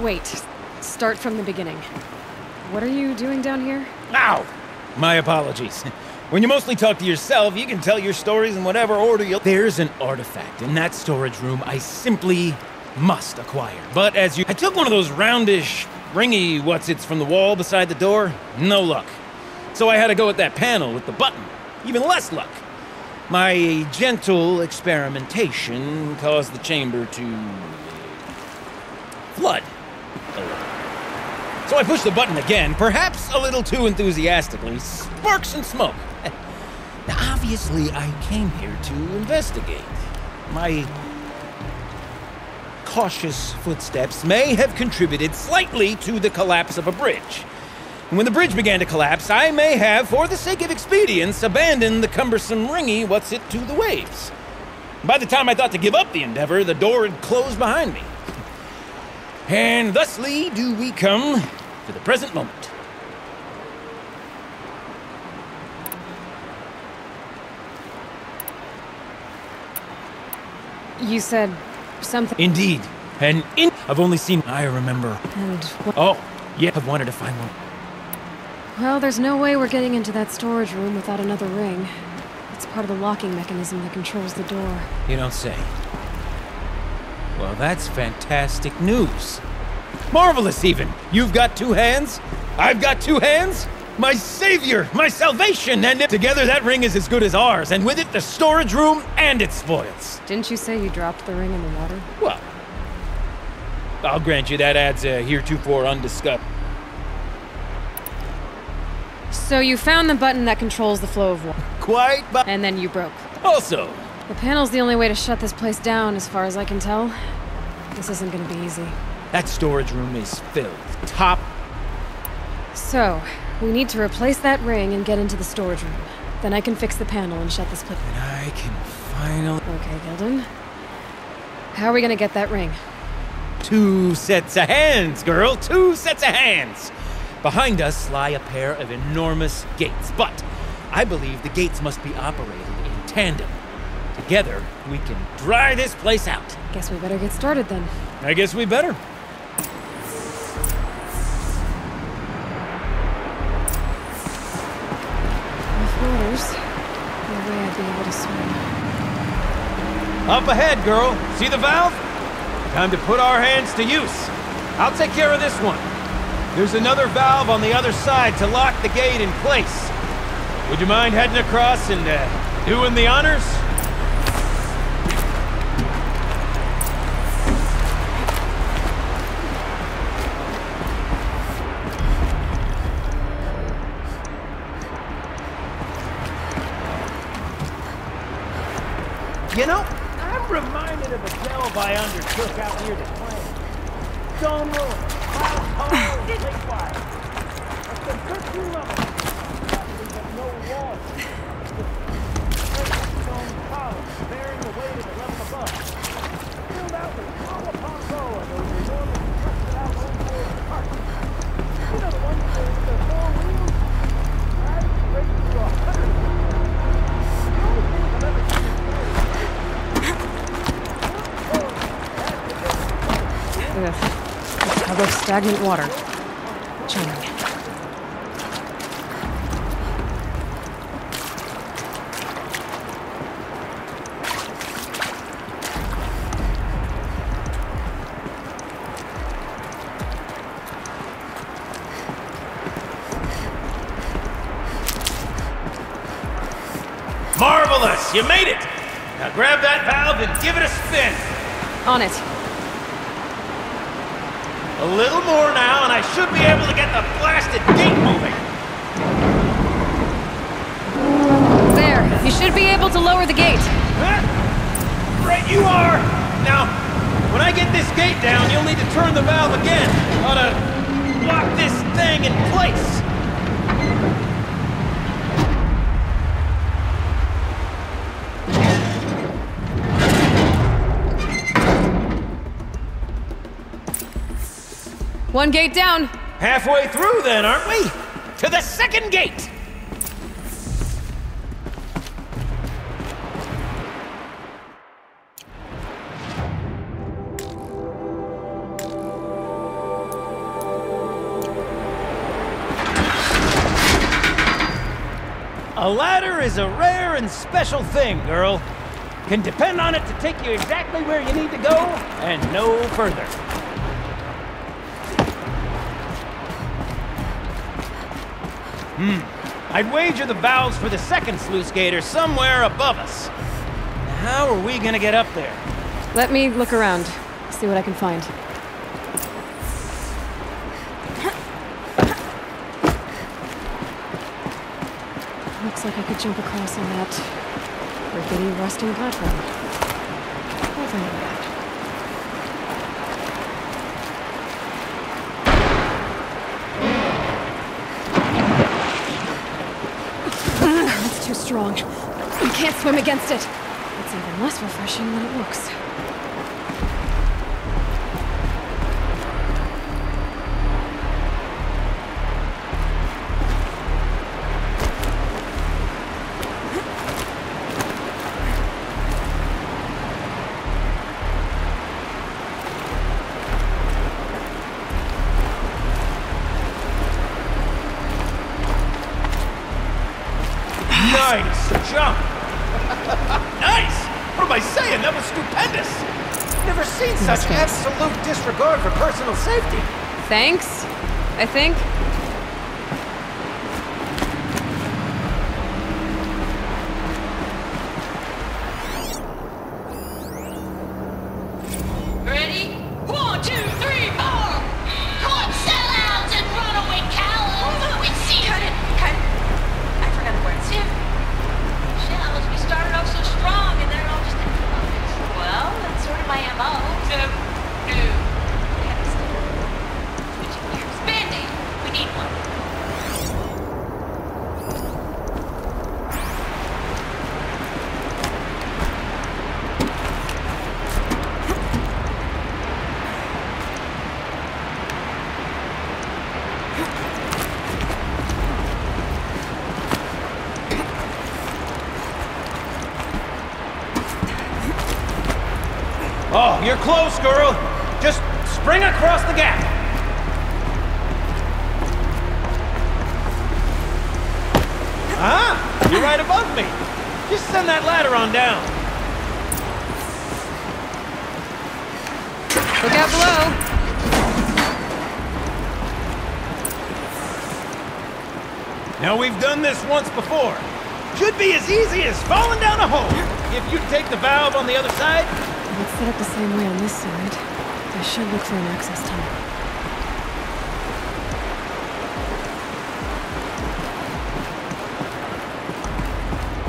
Wait. Start from the beginning. What are you doing down here? Ow! My apologies. When you mostly talk to yourself, you can tell your stories in whatever order you... There's an artifact in that storage room I simply must acquire. But as you... I took one of those roundish, ringy what's-its from the wall beside the door. No luck. So I had to go with that panel with the button. Even less luck. My gentle experimentation caused the chamber to... flood. So I pushed the button again, perhaps a little too enthusiastically. Sparks and smoke. Now, obviously, I came here to investigate. My cautious footsteps may have contributed slightly to the collapse of a bridge. And when the bridge began to collapse, I may have, for the sake of expedience, abandoned the cumbersome ringy what's-it to the waves. By the time I thought to give up the endeavor, the door had closed behind me. And thusly do we come to the present moment. You said something... Indeed. And I've only seen... I remember. And what... Oh, yeah, I've wanted to find one. Well, there's no way we're getting into that storage room without another ring. It's part of the locking mechanism that controls the door. You don't say. Well, that's fantastic news. Marvelous, even. You've got two hands. I've got two hands. My savior, my salvation, and together that ring is as good as ours, and with it the storage room and its spoils. Didn't you say you dropped the ring in the water? Well, I'll grant you that adds a heretofore undiscussed. So you found the button that controls the flow of water. Quite, but... And then you broke. Also... The panel's the only way to shut this place down, as far as I can tell. This isn't gonna be easy. That storage room is filled. Top... So, we need to replace that ring and get into the storage room. Then I can fix the panel and shut this place. And I can finally... Okay, Gilden. How are we gonna get that ring? 2 sets of hands, girl! 2 sets of hands! Behind us lie a pair of enormous gates, but I believe the gates must be operated in tandem. Together, we can dry this place out. Guess we better get started then. I guess we better. With waters, no way I'd be able to swim. Up ahead, girl. See the valve? Time to put our hands to use. I'll take care of this one. There's another valve on the other side to lock the gate in place. Would you mind heading across and doing the honors? You know, I'm reminded of a delve I undertook out near the plant. Stone room, cloud tall, lake fire. It's been 13 levels. There's no walls. Just straight stone columns bearing the weight of the level above. Filled out with hollow pongo and those enormous rusted out old board carts. You know the ones with the 4 wheels? I'd break you to 100. The only thing I've ever seen Ugh. A tub of stagnant water. Chilling. Marvelous! You made it! Now grab that valve and give it a spin. On it. A little more now, and I should be able to get the blasted gate moving. There. You should be able to lower the gate. Huh? Right you are! Now, when I get this gate down, you'll need to turn the valve again. Ought to lock this thing in place. One gate down. Halfway through then, aren't we? To the second gate! A ladder is a rare and special thing, girl. Can depend on it to take you exactly where you need to go, and no further. I'd wager the valves for the second sluice gate are somewhere above us. How are we gonna get up there? Let me look around. See what I can find. Looks like I could jump across on that rickety rusting platform. I'll find a way out. That's too strong. You can't swim against it. It's even less refreshing than it looks. Nice jump! Nice! What am I saying? That was stupendous! Never seen such absolute disregard for personal safety. Thanks, I think. Ready? 1, 2, 3, 4! Club sellouts and runaway cowards! We see cut it! I forgot the words. Shells, we started off so strong and then it all just well, that's sort of my MO. No. Switching gears. Band-Aid. We need Oh, you're close, girl. Just spring across the gap. Ah, you're right above me. Just send that ladder on down. Look out below. Now, we've done this once before. Should be as easy as falling down a hole. If you take the valve on the other side... Let's set up the same way on this side. I should look for an access tunnel.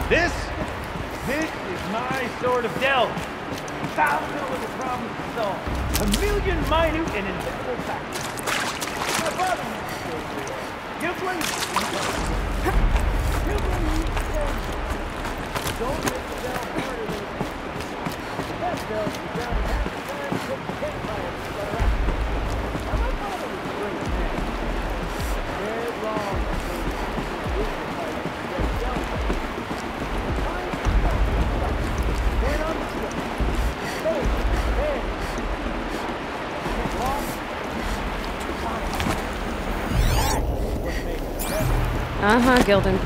This is my sort of delve. 1,000 little problems to solve. 1,000,000 minute and invisible factors. My father used to go through it. Don't make the delve harder than it is. The best delve is down in half the time to take the campfire to start out. Now, my father was a great man. Dead wrong. Uh-huh, Gilden.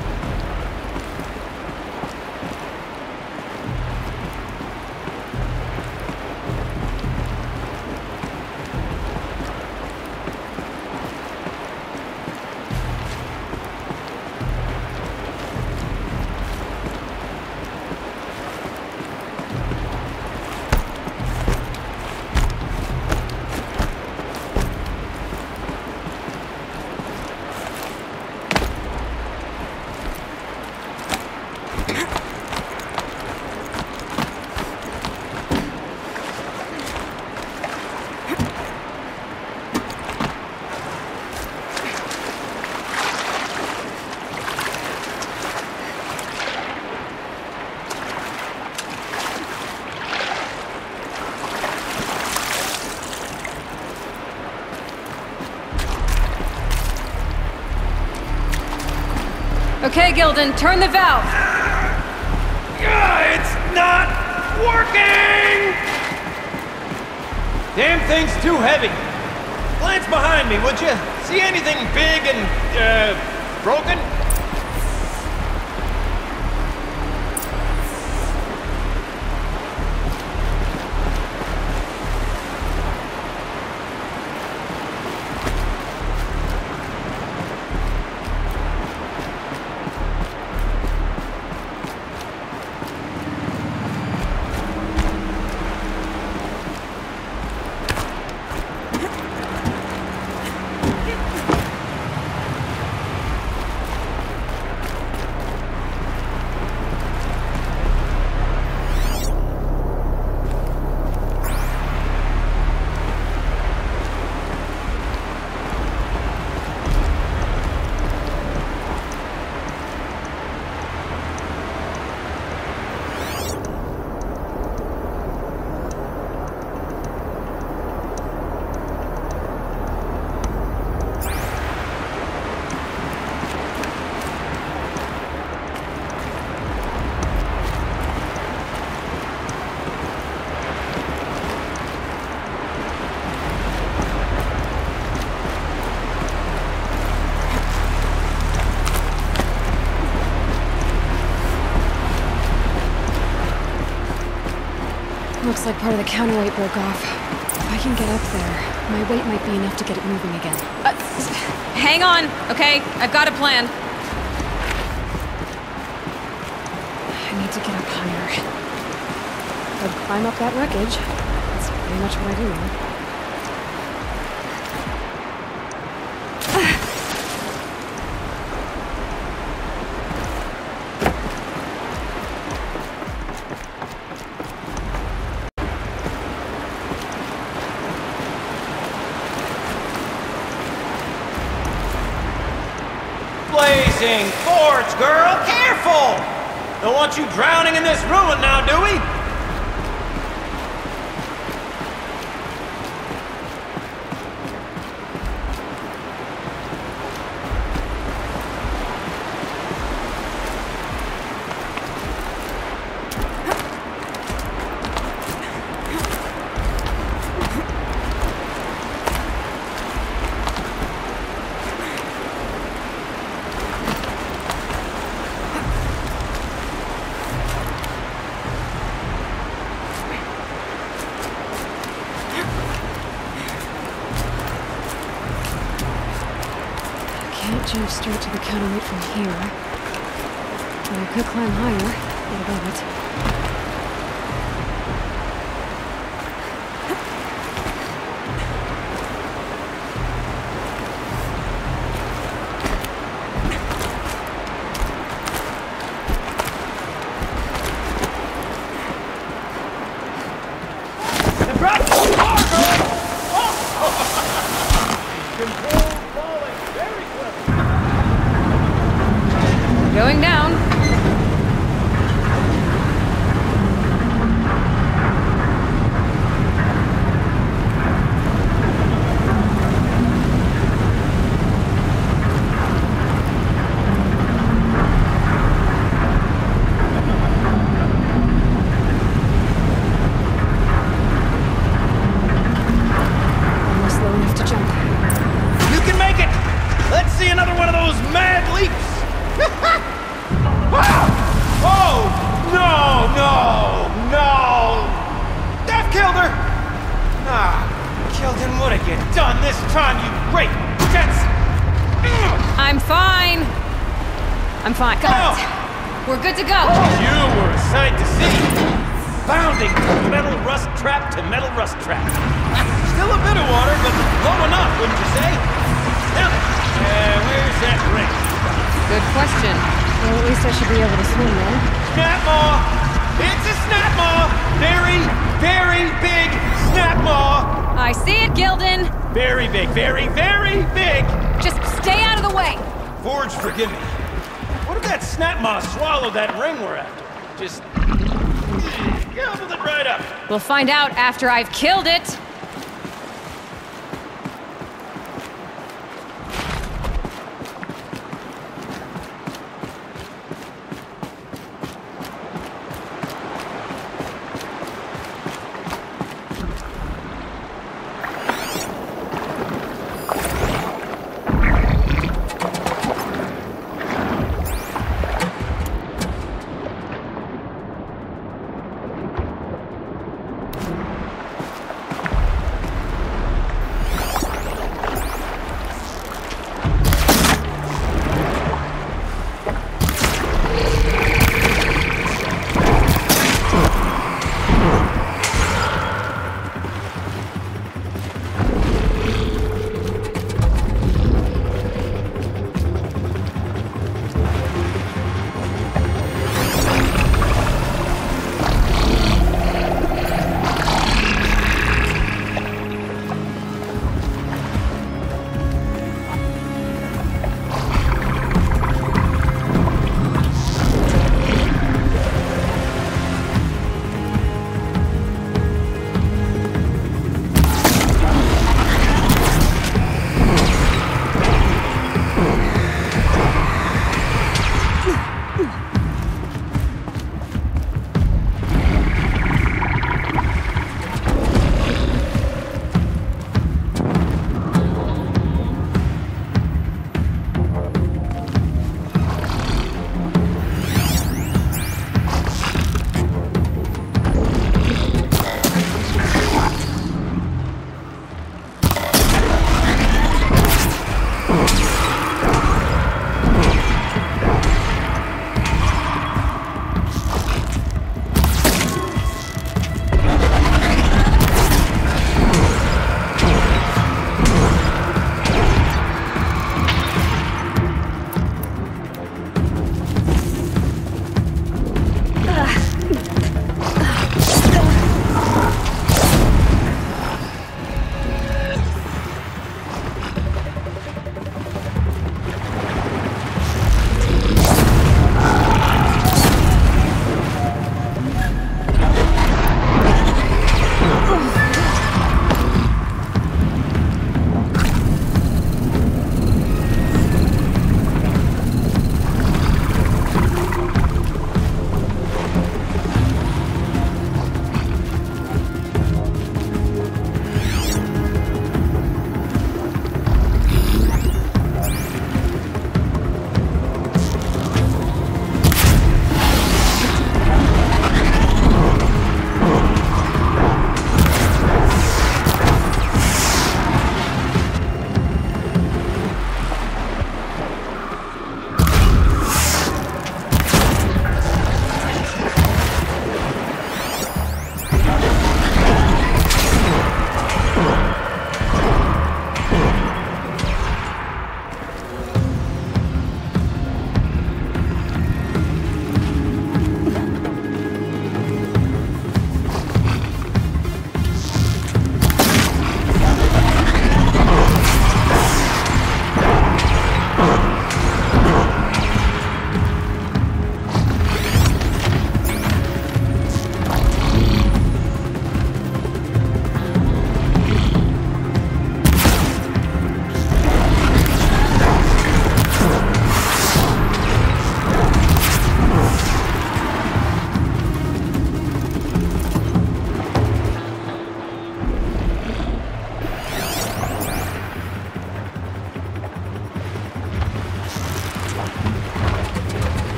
Okay, Gilden, turn the valve! It's not working! Damn thing's too heavy. Glance behind me, would you? See anything big and, broken? Looks like part of the counterweight broke off. If I can get up there, my weight might be enough to get it moving again. Hang on, okay? I've got a plan. I need to get up higher. I'd climb up that wreckage. That's pretty much what I do now. Blazing forge, girl! Careful! Don't want you drowning in this ruin now, do we? jump straight to the counterweight from here. But I could climb higher, get above it. Going down. Almost low enough to jump. You can make it! Let's see another one of those mad leaps! Oh! No, no, no! That killed her! Ah, Kilden, what have you done this time, you great gents? I'm fine. I'm fine. God. We're good to go. You were a sight to see. Bounding from metal rust trap to metal rust trap. Still a bit of water, but low enough, wouldn't you say? Now then, where's that ring? Good question. Well, at least I should be able to swim then. Snap maw! It's a snap maw! Very, very big snap maw! I see it, Gildan. Very big, very, very big! Just stay out of the way. Forge, forgive me. What if that snap maw swallowed that ring we're after? Just gobbled it right up. We'll find out after I've killed it.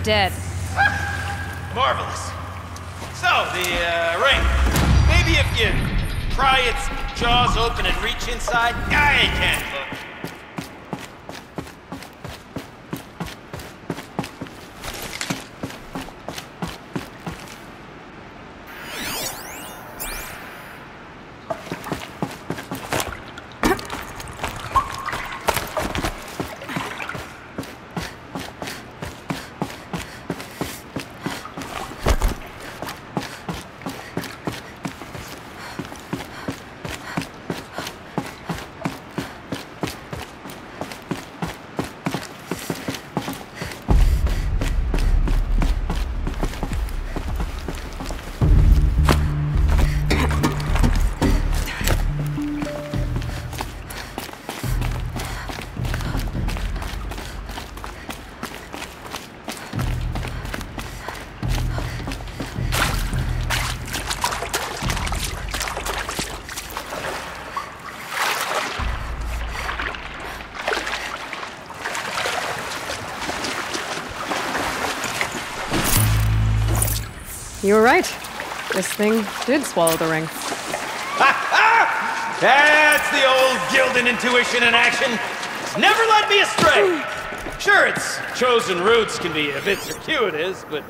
dead. Marvelous. So, the ring. Maybe if you pry its jaws open and reach inside, I can't look. You were right. This thing did swallow the ring. That's the old Gildan intuition in action. It's never led me astray. Sure, its chosen routes can be a bit circuitous, but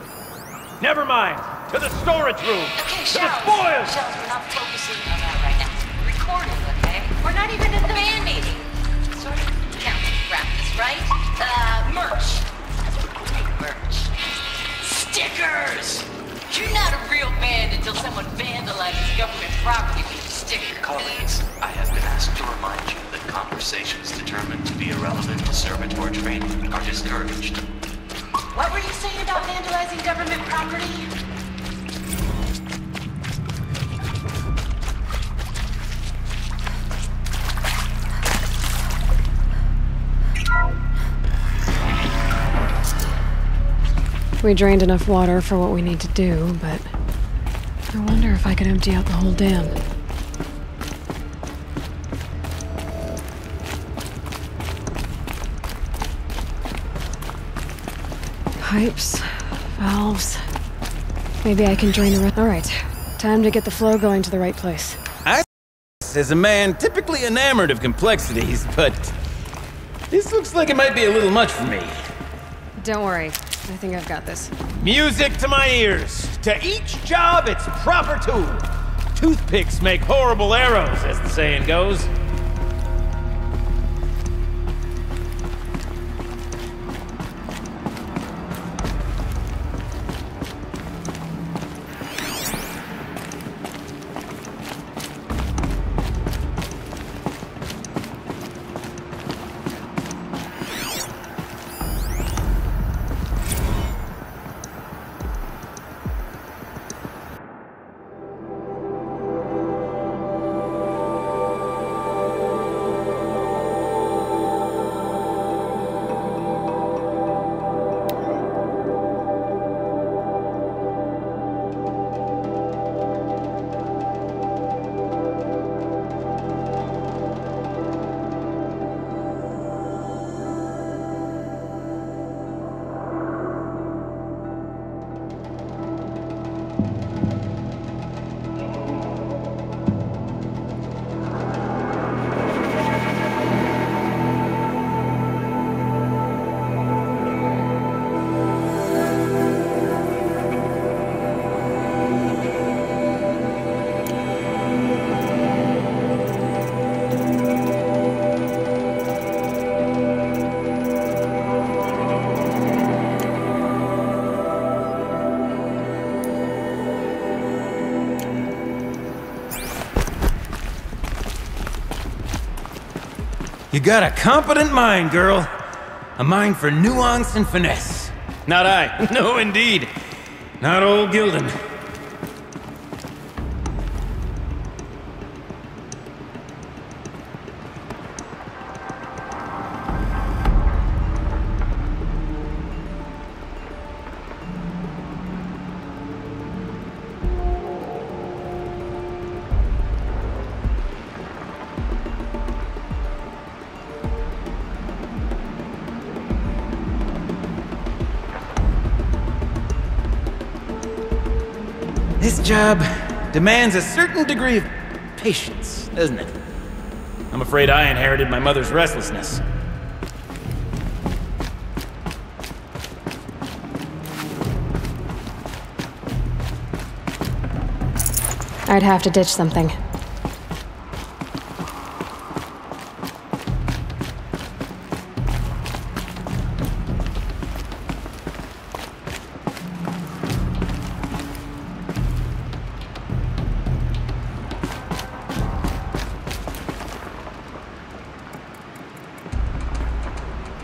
never mind. To the storage room. Okay, to the spoils. Shells, we're not focusing on that right now. Recording, okay? We're not even in the band meeting. Sort of counting practice, right? Merch. Merch. Stickers! You're not a real band until someone vandalizes government property with a sticker. Colleagues, I have been asked to remind you that conversations determined to be irrelevant to servitor training are discouraged. What were you saying about vandalizing government property? We drained enough water for what we need to do, but I wonder if I could empty out the whole dam. Pipes, valves. Maybe I can drain the rest. All right, time to get the flow going to the right place. As a man typically enamored of complexities, but this looks like it might be a little much for me. Don't worry. I think I've got this. Music to my ears. To each job, its proper tool. Toothpicks make horrible arrows, as the saying goes. You got a competent mind, girl. A mind for nuance and finesse. Not I. No, indeed. Not old Gildan. job demands a certain degree of patience, doesn't it? I'm afraid I inherited my mother's restlessness. I'd have to ditch something.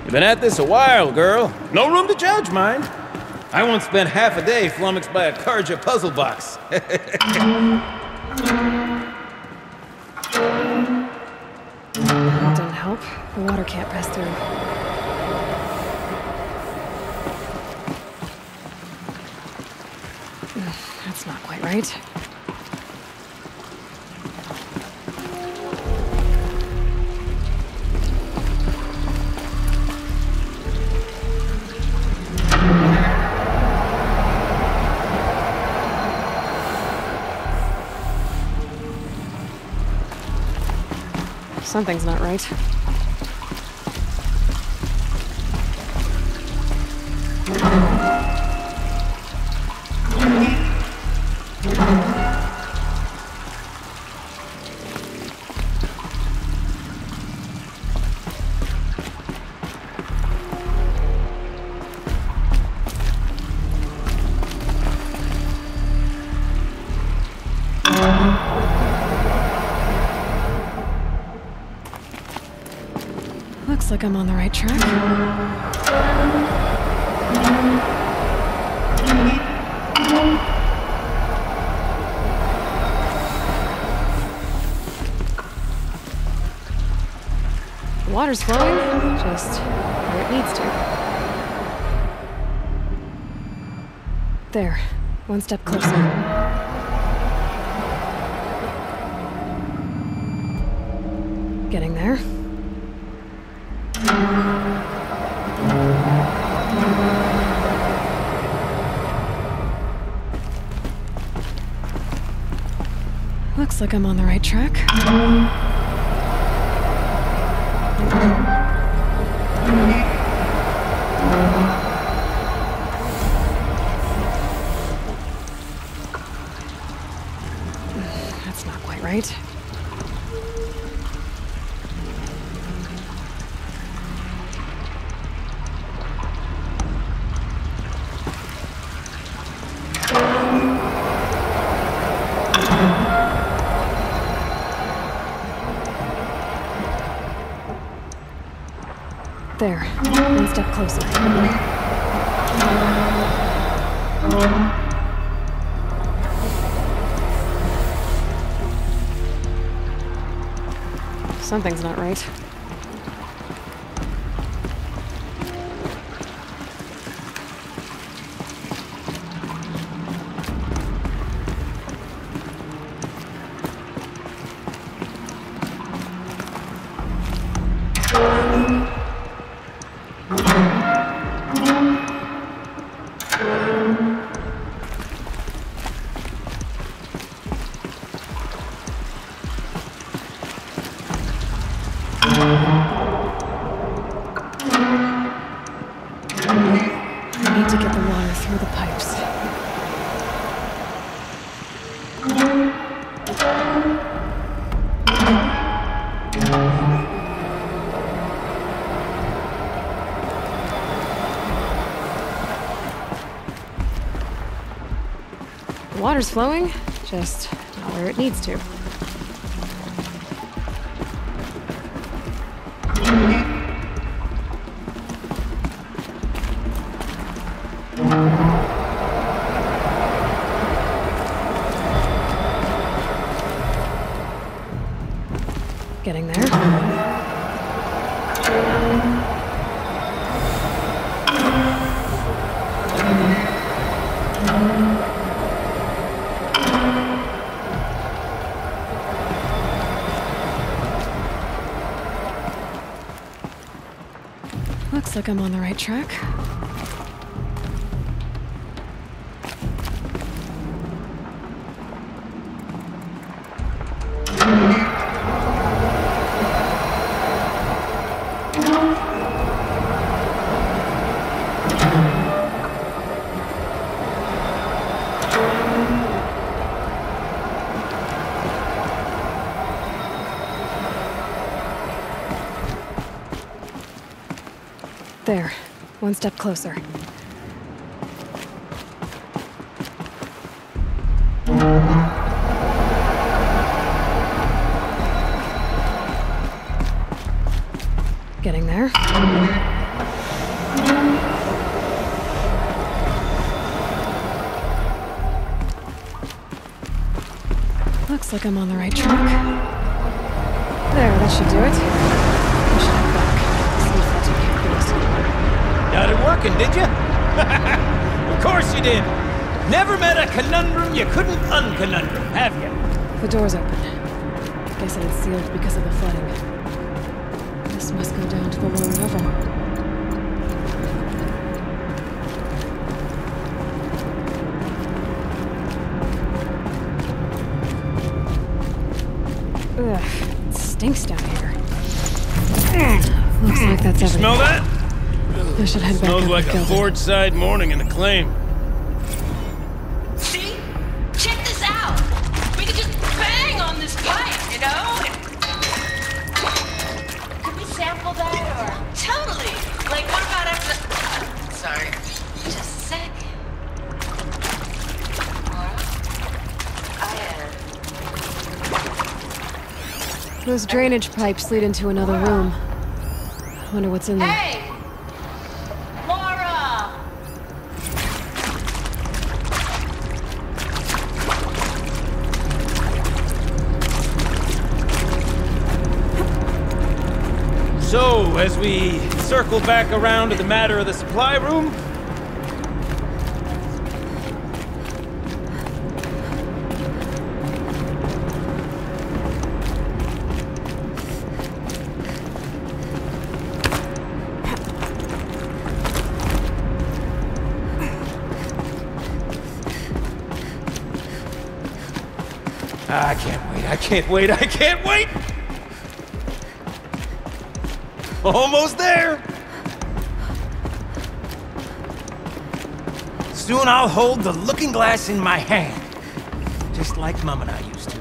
You've been at this a while, girl. No room to judge, mind. I once spent half a day flummoxed by a Karja puzzle box. That didn't help. The water can't pass through. That's not quite right. Something's not right. Looks like I'm on the right track. The water's flowing, just where it needs to. There, one step closer. Getting there. Looks like I'm on the right track. That's not quite right. There, one step closer. Something's not right. I need to get the water through the pipes. The water's flowing, just not where it needs to. Getting there. Looks like I'm on the right track. There. One step closer. Getting there. Looks like I'm on the right track. There, that should do it. I should head back. See if that's okay for us. Got it working, did you? Of course you did. Never met a conundrum you couldn't unconundrum, have you? The door's open. Guess it's sealed because of the flooding. This must go down to the lower level. Ugh, it stinks down here. Looks like that's everything. Smell that? I should head back Smells up like and a kill them. Fordside morning in Acclaim. See? Check this out. We could just bang on this pipe, you know? Could we sample that or? Totally. Like, what about after? Sorry. Just a sec. Laura? Those drainage pipes lead into another room. I wonder what's in there. Hey! Laura! So, as we circle back around to the matter of the supply room, I can't wait! Almost there! Soon I'll hold the looking glass in my hand, just like Mom and I used to.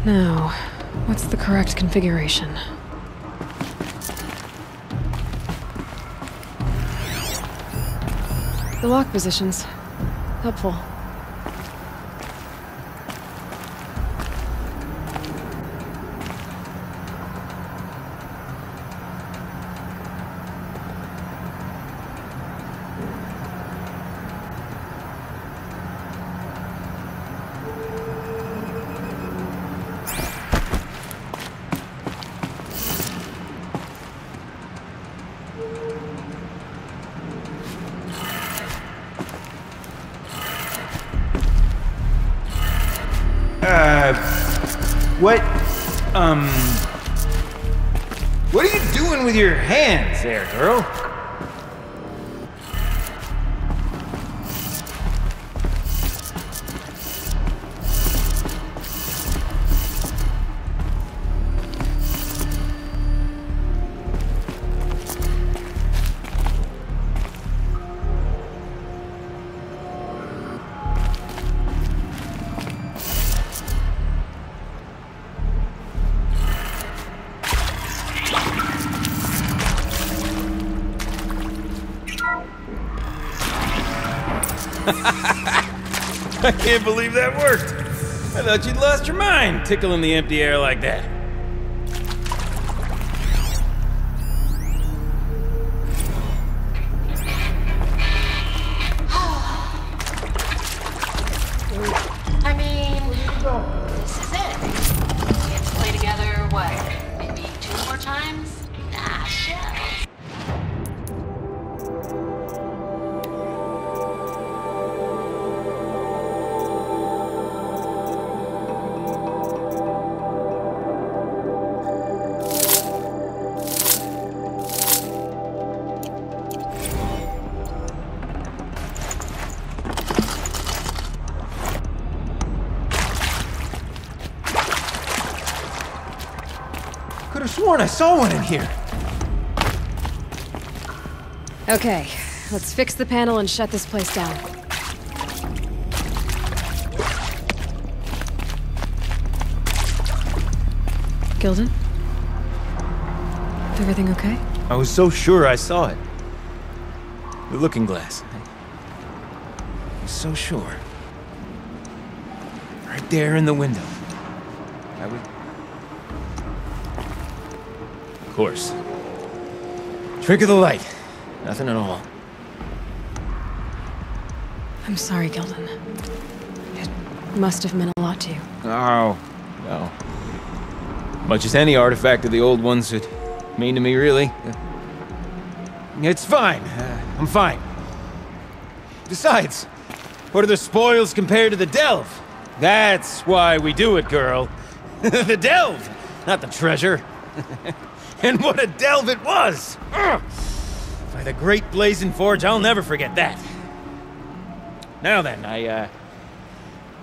Now, what's the correct configuration? The lock positions. Helpful. What are you doing with your hands there, girl? I can't believe that worked. I thought you'd lost your mind, tickling the empty air like that. I mean, this is it. We have to play together, what, sworn I saw one in here. Okay, let's fix the panel and shut this place down. Gilden? Everything okay? I was so sure I saw it. The looking glass. I was so sure. Right there in the window. I would... Of course. Trick of the light. Nothing at all. I'm sorry, Gilden. It must have meant a lot to you. Oh, no. Much as any artifact of the old ones would mean to me, really. It's fine. I'm fine. Besides, what are the spoils compared to the delve? That's why we do it, girl. The delve, not the treasure. And what a delve it was! Ugh. By the Great Blazing Forge, I'll never forget that. Now then, I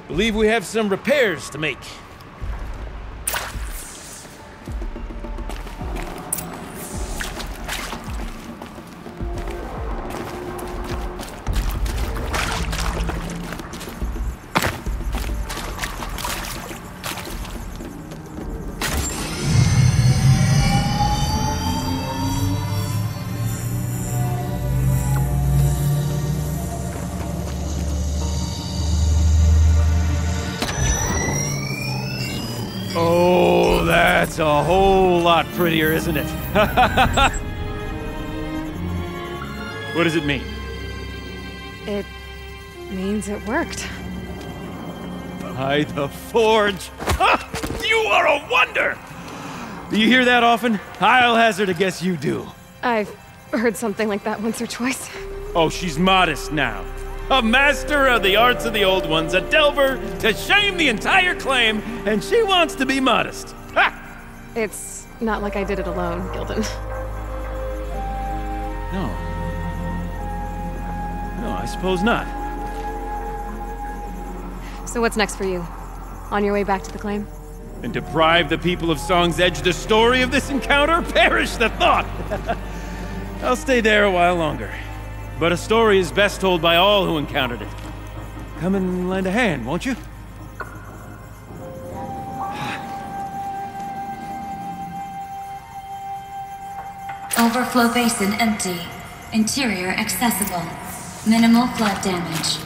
believe we have some repairs to make. Oh, that's a whole lot prettier, isn't it? What does it mean? It means it worked. By the Forge! Ha! You are a wonder! Do you hear that often? I'll hazard a guess you do. I've heard something like that once or twice. Oh, she's modest now. A master of the arts of the old ones, a delver to shame the entire claim, and she wants to be modest. Ha! It's not like I did it alone, Gilden. No. No, I suppose not. So what's next for you? On your way back to the claim? And deprive the people of Song's Edge the story of this encounter? Perish the thought! I'll stay there a while longer. But a story is best told by all who encountered it. Come and lend a hand, won't you? Overflow basin empty. Interior accessible. Minimal flood damage.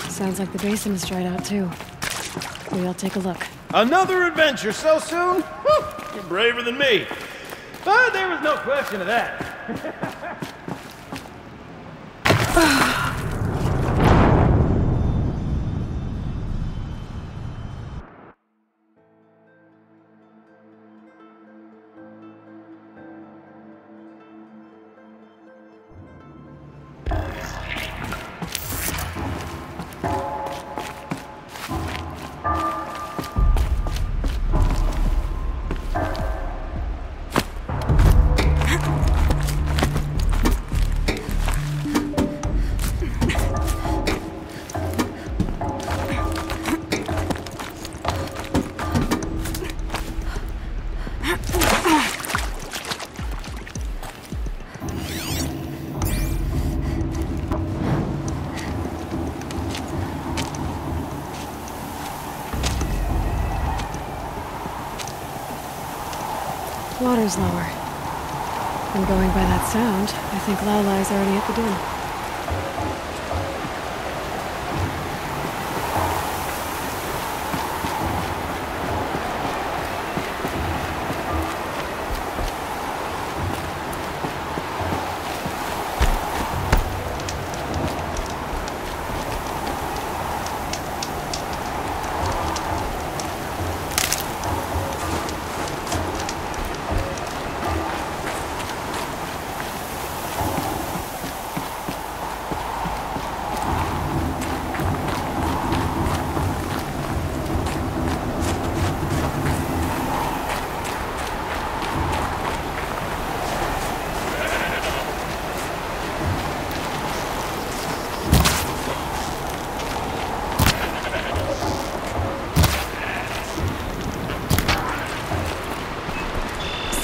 Sounds like the basin is dried out too. We'll take a look. Another adventure so soon? Whew, you're braver than me. But there was no question of that. Water's lower. And going by that sound, I think Laolai's already at the den.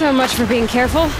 So much for being careful.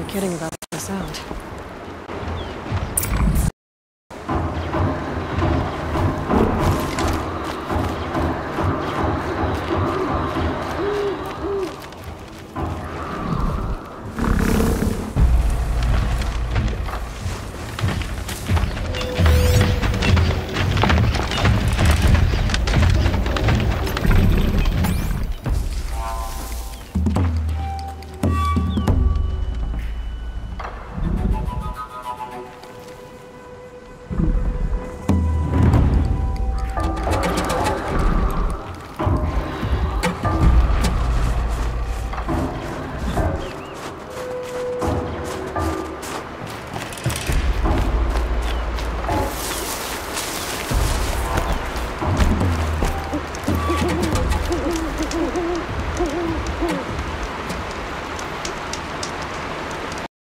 Kidding about